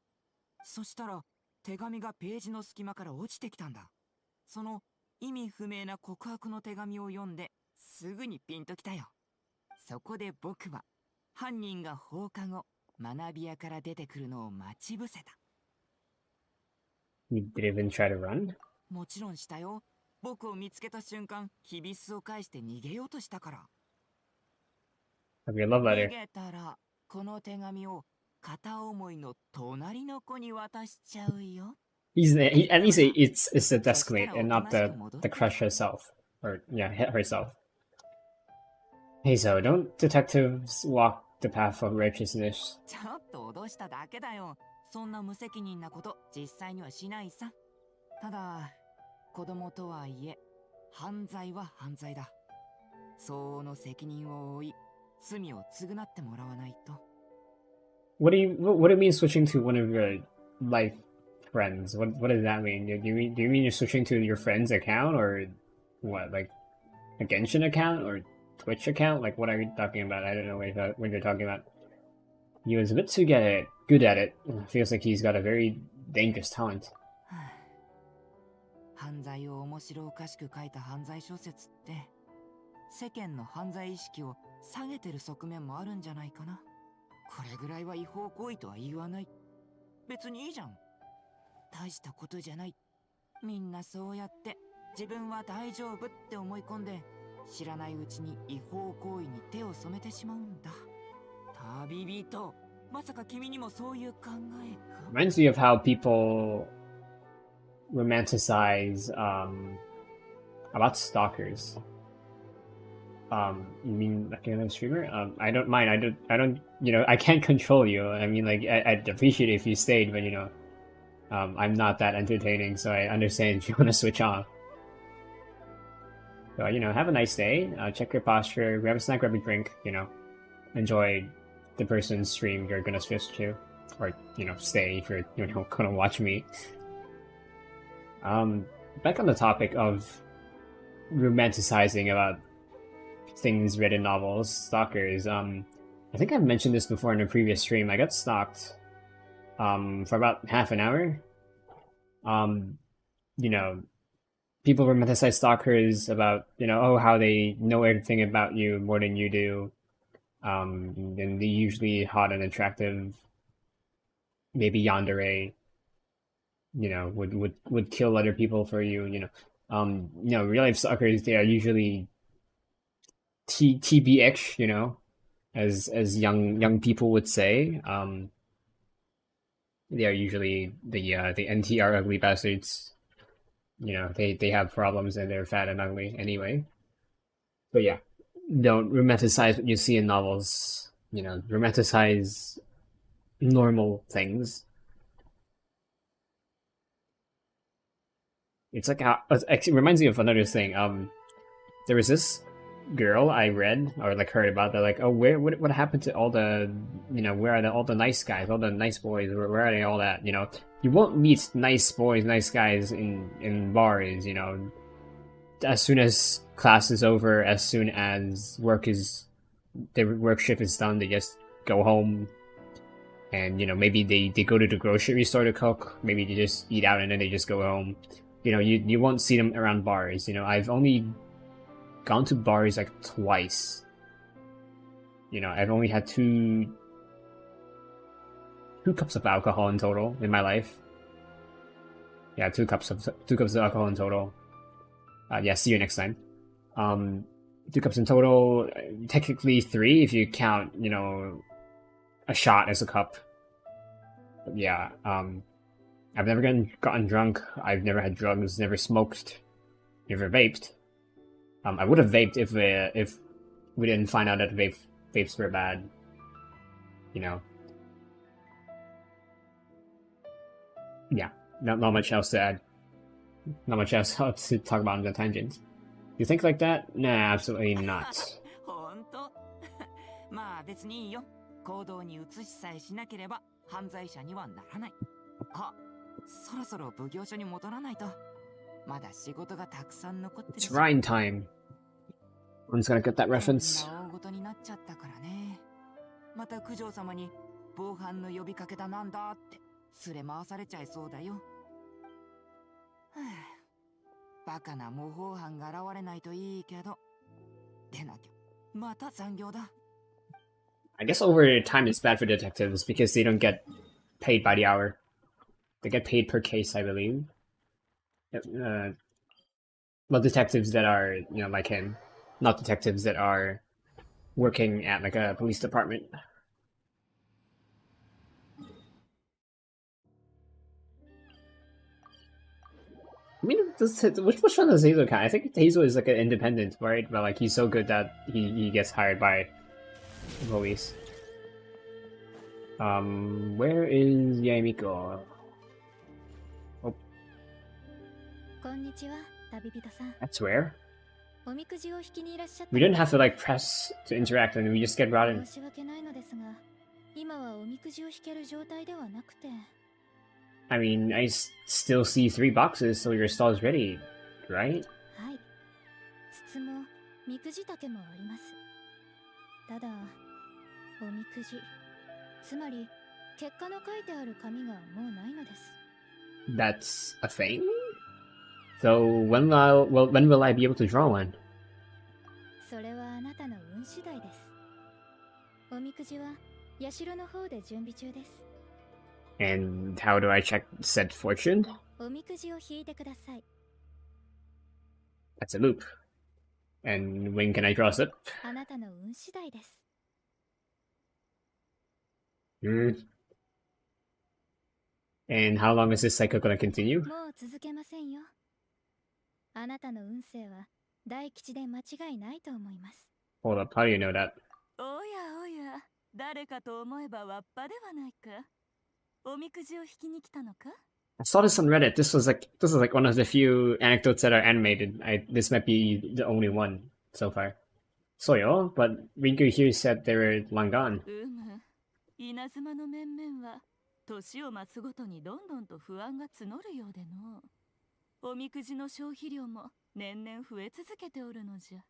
そしたら、手紙がページの隙間から落ちてきたんだ。その意味不明な告白の手紙を読んで、すぐにピンときたよ。そこで僕は、犯人が放課後、学び屋から出てくるのを待ち伏せた。You did even try to run? もちろんしたよ。僕を見つけた瞬間、キビスを返して逃げようとしたから。Of your love 逃 letter. げたら、この手紙を片思いの隣の子に渡しちゃうよ。At least it's the deskmate and not the crush herself. Or, yeah, herself. Hey, so don't detectives walk the path of righteousness? ちょっと脅しただけだよ。そんな無責任なこと実際にはしないさ。ただ、子供とはいえ、犯罪は犯罪だ。相応の責任を負い、罪を償ってもらわないと。What do you mean switching to one of your life friends? What does that mean? Do you mean you're switching to your friend's account or what? Like a Genshin account or Twitch account? Like what are you talking about? I don't know what you're talking about. He was a bit too good at it. Feels like he's got a very dangerous talent. 犯罪を面白おかしく書いた犯罪小説って世間の犯罪意識を下げてる側面もあるんじゃないかな。これぐらいは違法行為とは言わない。別にいいじゃん。大したことじゃない。みんなそうやって自分は大丈夫って思い込んで知らないうちに違法行為に手を染めてしまうんだ。旅人、まさか君にもそういう考えか？ Reminds me of how people romanticize about stalkers. You mean like another streamer? I don't mind. I don't. I can't control you. I mean, like, I'd appreciate it if you stayed, but I'm not that entertaining, so I understand if you want to switch off. So, have a nice day. Check your posture. Grab a snack, grab a drink. Enjoy the person's stream you're gonna switch to, or stay if you're gonna watch me. Back on the topic of romanticizing about things read in novels, stalkers. I think I've mentioned this before in a previous stream. I got stalked for about half an hour. You know, people romanticize stalkers about, oh, how they know everything about you more than you do. And they're usually hot and attractive, maybe yandere, would kill other people for you, real life stalkers, they are usually TBH, as young people would say. They are usually the NTR ugly bastards. They have problems and they're fat and ugly anyway. But yeah, don't romanticize what you see in novels. Romanticize normal things. It's like it reminds me of another thing. There was this girl I read or like heard about that, like, oh, what happened to all the, where are all the nice guys, all the nice boys, where are they all at? You won't meet nice boys, nice guys in bars. As soon as class is over, as soon as their work shift is done, they just go home. And maybe they go to the grocery store to cook. Maybe they just eat out and then they just go home. You won't see them around bars. I've only gone to bars like twice. I've only had two cups of alcohol in total in my life. Yeah, two cups of alcohol in total. Yeah, see you next time. 2 cups in total. Technically 3 if you count, a shot as a cup. But yeah, I've never gotten drunk. I've never had drugs. Never smoked. Never vaped. I would have vaped if we didn't find out that vapes were bad. Yeah, not much else to add. Not much else to talk about on the tangent. You think like that? Nah, absolutely not. ほんとまあ別にいいよ。行動に移しさえしなければ犯罪者にはならない。あ、そろそろ奉行所に戻らないと。まだ仕事がたくさん残ってるし。It's Rhine time. One's gonna get that reference. 大事になっちゃったからね。また九条様に防犯の呼びかけだなんだって連れ回されちゃいそうだよ。バカな模倣犯が現れないといいけど。でなきゃ、また残業だ。I guess over time it's bad for detectives because they don't get paid by the hour. They get paid per case, I believe. Well, detectives that are, like him. Not detectives that are working at like a police department. I mean, which one does Hazel count? I think Hazel is like an independent, right? But like he's so good that he gets hired by the police. Where is Yaemiko? Oh. That's rare. We didn't have to like press to interact and we just get brought in. I mean, I still see 3 boxes, so your stall is ready, right? That's a thing? So when will I be able to draw one? And how do I check said fortune? That's a loop. And when can I draw a slip? And how long is this cycle gonna continue? Hold up, how do you know that? I saw this on Reddit. This was like one of the few anecdotes that are animated. This might be the only one so far. Soyo, but Rinku here said they were long gone. 稲妻の面々は年を増すごとにどんどんと不安が募るようでのおみくじの消費量も年々増え続けておるのじゃ。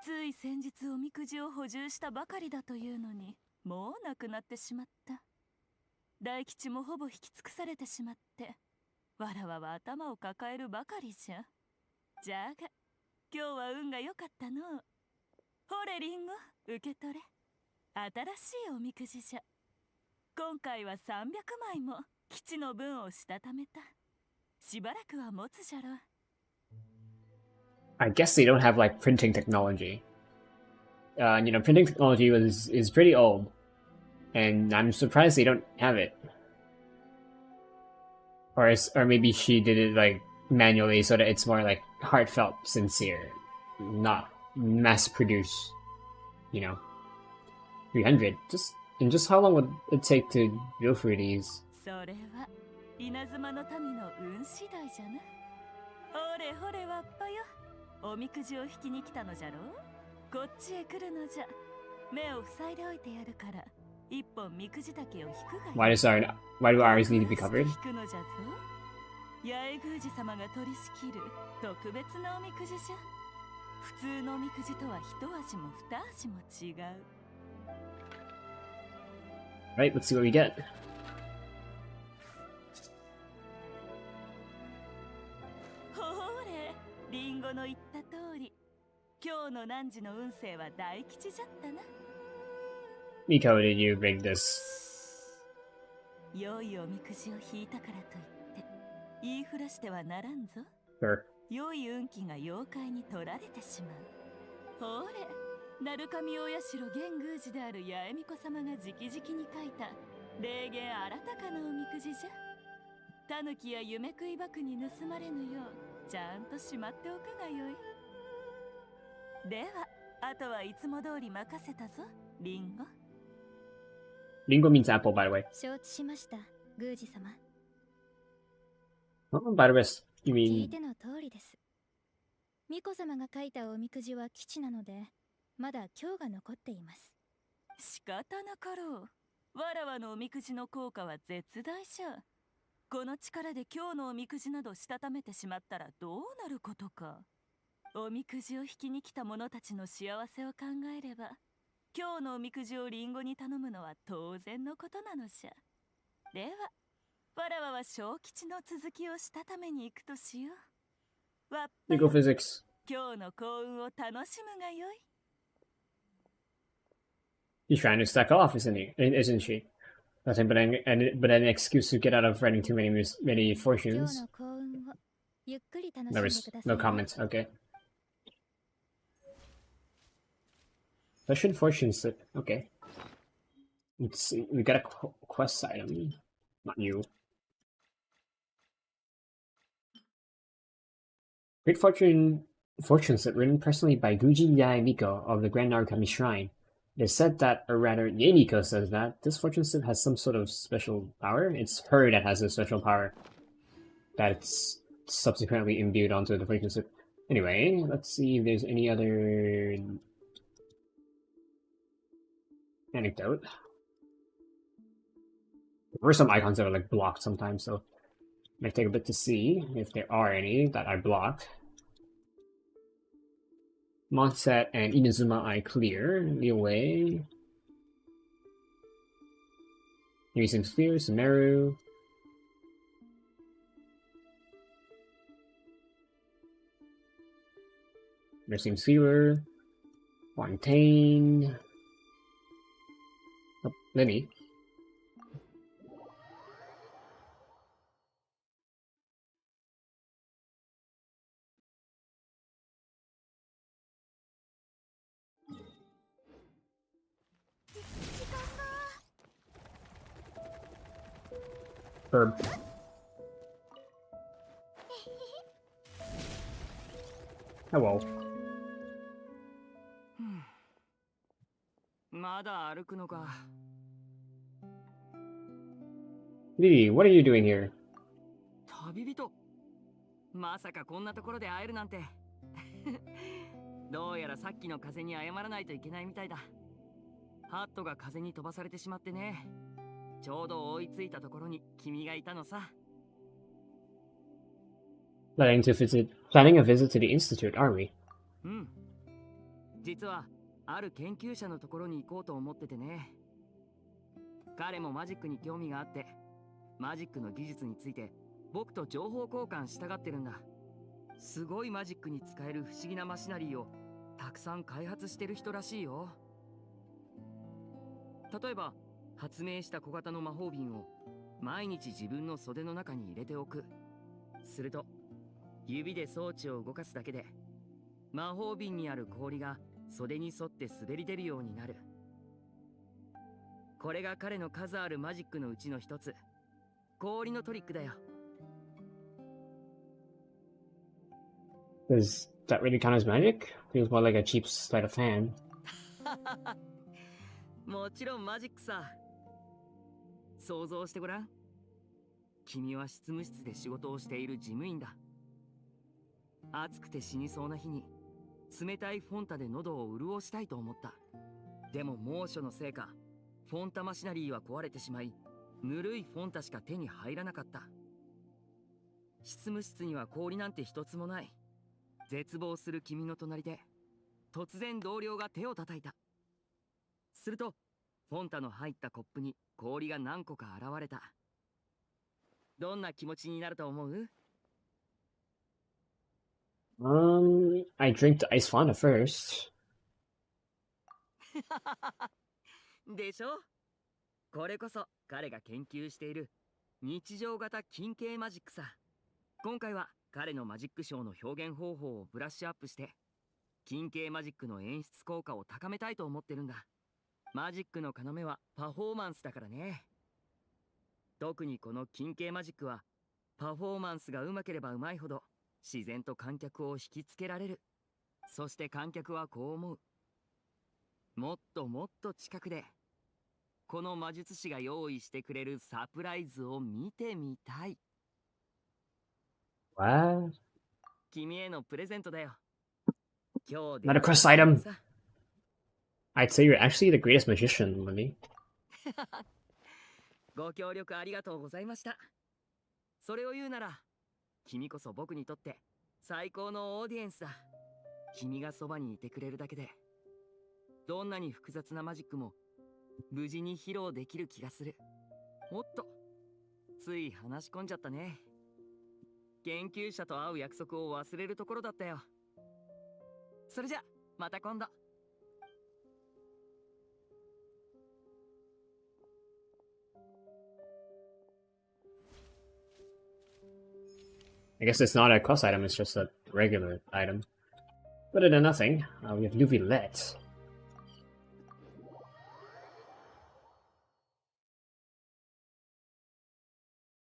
つい先日おみくじを補充したばかりだというのにもうなくなってしまった。大吉もほぼ引き尽くされてしまって、わらわは頭を抱えるばかりじゃ。じゃが今日は運が良かったの。ほれリンゴ、受け取れ。新しいおみくじじゃ。今回は300枚も基地の分をしたためた。しばらくは持つじゃろ。I guess they don't have like printing technology. Printing technology is pretty old, and I'm surprised they don't have it. Or maybe she did it like manually so that it's more like heartfelt, sincere, not mass produced. 300. Just how long would it take to go through these? それは稲妻の民の運次第じゃな。ほれほれわっぱよ。おみくじを引きに来たのじゃろう。こっちへ来るのじゃ。目を塞いでおいてやるから、一本みくじ竹を引くがいい。Why do ours need to be covered? 引くのじゃぞ。八重宮司様が取り仕切る特別なおみくじじゃ。普通のおみくじとは一味も二味も違う。Right, let's see what we get. ほれ、リンゴの言った通り、今日の汝の運勢は大吉じゃったな。Miko, did you bring this? 良いおみくじを引いたからといって言いふらしてはならんぞ。Sure. 良い運気が妖怪に取られてしまう。ほれ、鳴神大社玄宮寺である八重巫女様が直々に書いた霊言新たかなおみくじじゃ。タヌキや夢食い箱に盗まれぬようちゃんとしまっておくがよい。ではあとはいつも通り任せたぞ、リンゴ。Ringo means apple, by the way. 承知しました、宮司様。 Oh, by the way, you 聞い mean ての通りです。巫女様が書いたおみくじは吉なので、まだ今日が残っています。仕方なかろう。わらわのおみくじの効果は絶大じゃ。この力で今日のおみくじなどしたためてしまったらどうなることか。おみくじを引きに来た者たちの幸せを考えれば、今日のおみくじをリンゴに頼むのは当然のことなのじゃ。ではわらわは小吉の続きをしたために行くとしよう。わっぱ Ringo よ、 physics? 今日の幸運を楽しむがよい。 She's trying to stack off, isn't she? Nothing but an excuse to get out of writing too many 今日 fortunes. の幸運をゆっくり楽しん There で was ください no ね。 comment. Okay. Russian fortune slip. Okay. Let's see. We got a quest item. Not you. Great fortune slip written personally by Guji Yaemiko of the Grand Narukami Shrine. It is said that, or rather, Yaemiko says that, this fortune slip has some sort of special power. It's her that has a special power that it's subsequently imbued onto the fortune slip. Anyway, let's see if there's any other anecdote. There were some icons that are like blocked sometimes, so it might take a bit to see if there are any that are blocked. Monset and Inazuma eye clear. Liyue. Here seems clear. Sumeru. There seems clear. Fontaine. Oh, Lenny. Herb. Hello. まだ歩くのか。 Lily, what are you doing here? 旅人。まさかこんなところで会えるなんて。どうやらさっきの風に謝らないといけないみたいだ。ハットが風に飛ばされてしまってね。ちょうど追いついたところに君がいたのさ。Planning a visit to the institute, are we? うん。実はある研究者のところに行こうと思っててね。彼もマジックに興味があって、マジックの技術について僕と情報交換したがってるんだ。すごいマジックに使える不思議なマシナリーをたくさん開発してる人らしいよ。例えば発明した小型の魔法瓶を毎日自分の袖の中に入れておく。すると指で装置を動かすだけで魔法瓶にある氷が袖に沿って滑り出るようになる。これが彼の数あるマジックのうちの一つ、氷のトリックだよ。Does that really count as magic? Feels more like a cheap sleight of hand. もちろんマジックさ。想像してごらん。君は執務室で仕事をしている事務員だ。暑くて死にそうな日に冷たいフォンタで喉を潤したいと思った。でも猛暑のせいかフォンタマシナリーは壊れてしまい、ぬるいフォンタしか手に入らなかった。執務室には氷なんて一つもない。絶望する君の隣で突然同僚が手を叩いた。するとフォンタの入ったコップに氷が何個か現れた。どんな気持ちになると思う？ I drink the ice Fanta first. でしょ？これこそ彼が研究している日常型近景マジックさ。今回は彼のマジックショーの表現方法をブラッシュアップして近景マジックの演出効果を高めたいと思ってるんだ。マジックの要はパフォーマンスだからね。特にこの近景マジックはパフォーマンスが上手ければ上手いほど自然と観客を引きつけられる。そして観客はこう思う。もっともっと近くでこの魔術師が用意してくれるサプライズを見てみたい。What? 君へのプレゼントだよ。今日 Not a quest item. I'd say you're actually the greatest magician, Lily. ご協力ありがとうございました。それを言うなら、君こそ僕にとって最高のオーディエンスだ。君がそばにいてくれるだけで、どんなに複雑なマジックも無事に披露できる気がする。おっと、つい話し込んじゃったね。研究者と会う約束を忘れるところだったよ。それじゃ、また今度。I guess it's not a quest item, it's just a regular item. Better than nothing. We have Nuvilette.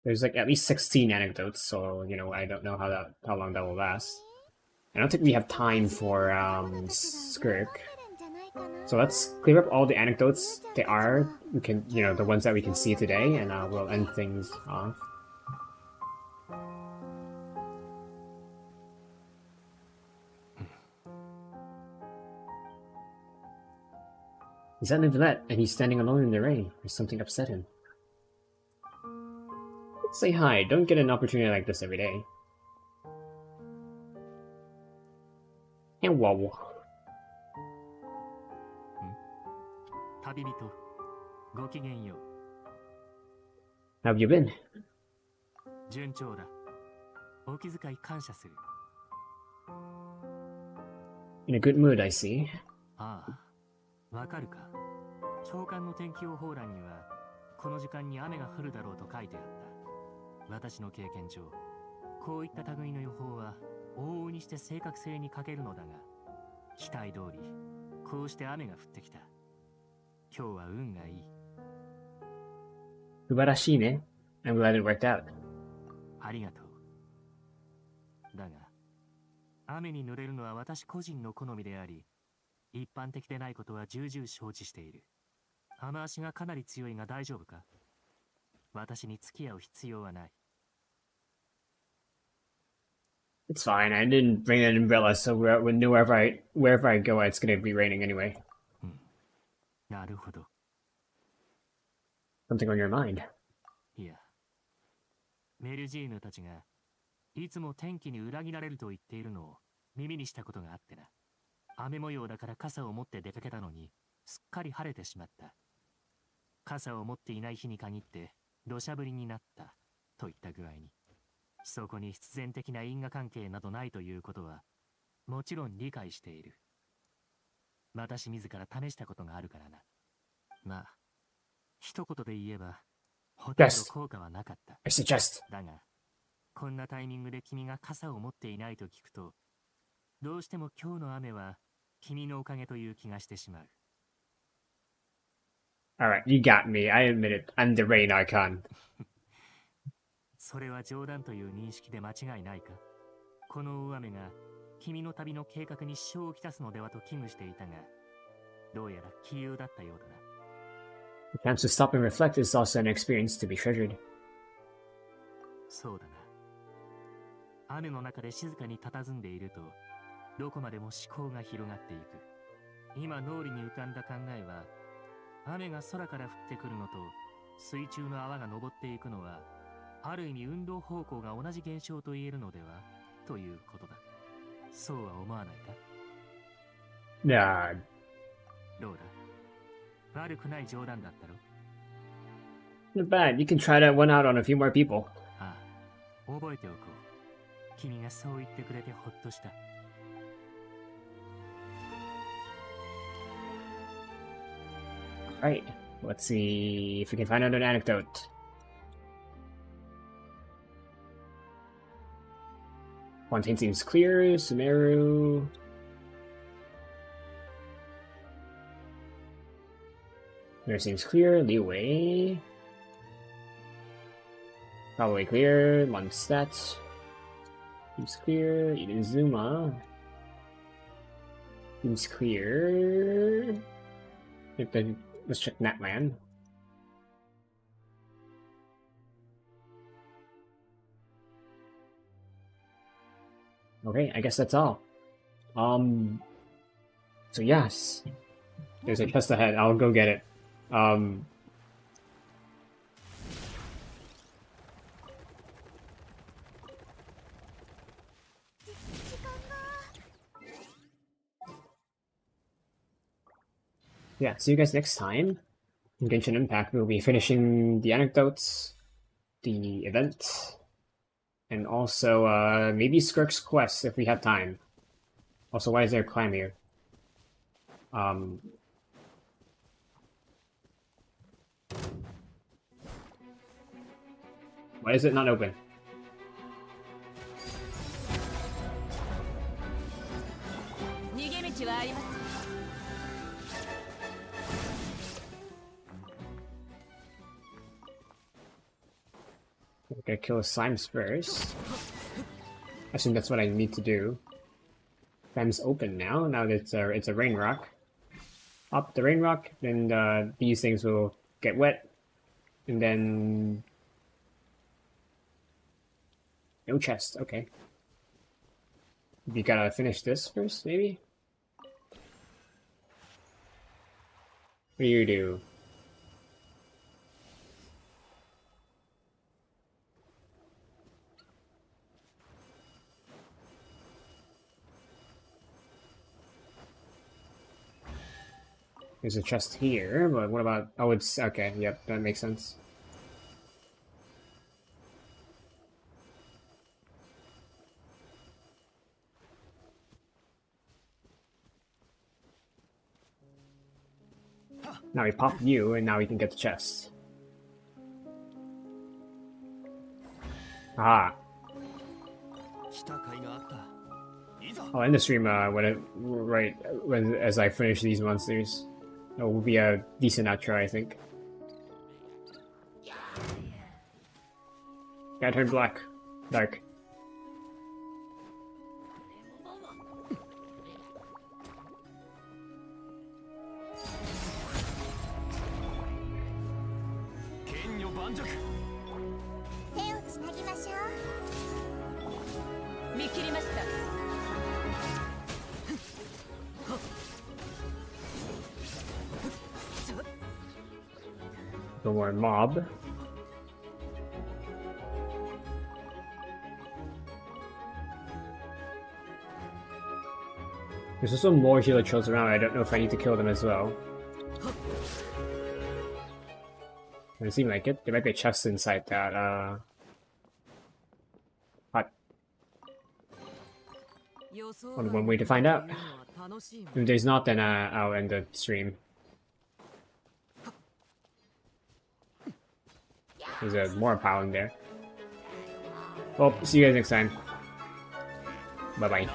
There's like at least 16 anecdotes, so you know I don't know how long that will last. I don't think we have time for Skirk. So let's clear up all the anecdotes. They are we can the ones that we can see today, and we'll end things off. He's at Nivelette, and he's standing alone in the rain. There's something upset him. Say hi. Don't get an opportunity like this every day. And wow. 旅人、ごきげんよう。 How have you been? 順調だ。お気遣い感謝する。 In a good mood, I see. ああ、わかるか。長官の天気予報欄には、この時間に雨が降るだろうと書いてあった。私の経験上、こういった類の予報は往々にして正確性に欠けるのだが、期待通り、こうして雨が降ってきた。今日は運がいい。素晴らしいね。I'm glad it worked out. ありがとう。だが、雨に濡れるのは私個人の好みであり、一般的でないことは重々承知している。雨足がかなり強いが大丈夫か？私に付き合う必要はない。It's fine. I didn't bring an umbrella, so wherever I go, it's gonna be raining anyway. なるほど。Something on your mind? いや、メルジーヌたちがいつも天気に裏切られると言っているのを耳にしたことがあってな。雨模様だから傘を持って出かけたのにすっかり晴れてしまった。傘を持っていない日に限って土砂降りになったといった具合に、そこに必然的な因果関係などないということはもちろん理解している。私自ら試したことがあるからな。まあ一言で言えばほとんど効果はなかった。I suggest. だがこんなタイミングで君が傘を持っていないと聞くと、どうしても今日の雨は君のおかげという気がしてしまう。Alright, you got me. I admit it. I'm the rain icon. それは冗談という認識で間違いないか。この大雨が君の旅の計画に支障をきたすのではと危惧していたが、どうやら杞憂だったようだな。The chance to stop and reflect is also an experience to be treasured. そうだな。雨の中で静かに佇んでいると、どこまでも思考が広がっていく。今脳裏に浮かんだ考えは、雨が空から降ってくるのと水中の泡が昇っていくのは、ある意味運動方向が同じ現象と言えるのではということだ。そうは思わないか？ Nah. どうだ？悪くない冗談だったろ？ Not bad. You can try that one out on a few more people. ああ、覚えておこう。君がそう言ってくれてほっとした。Alright, let's see if we can find out an anecdote. Fontaine seems clear. Sumeru. There seems clear. Liwei. Probably clear. Mondstadt. Seems clear. Inazuma. Seems clear. Let's check Natman. Okay, I guess that's all. So yes. There's a chest ahead. I'll go get it. Yeah, see you guys next time. In Genshin Impact, we'll be finishing the anecdotes, the event, and also maybe Skirk's quest if we have time. Also, why is there a clam here? Why is it not open? Okay, kill the slimes first. I assume that's what I need to do. Clam's open now. Now that it's a rain rock. Up the rain rock, then these things will get wet, and then no chest. Okay, we gotta finish this first, maybe. What do you do? There's a chest here, but what about... Oh, it's... Okay, yep, that makes sense. Now we pop you, and now we can get the chest. Ah. I'll end the stream as I finish these monsters. It will be a decent outro, I think. Gotta turn black. Dark. No more mob. There's also more healer trolls around. I don't know if I need to kill them as well. Doesn't seem like it. There might be a chest inside that hut. Only one way to find out. If there's not, then I'll end the stream. There's more piling there. Well, see you guys next time. Bye bye.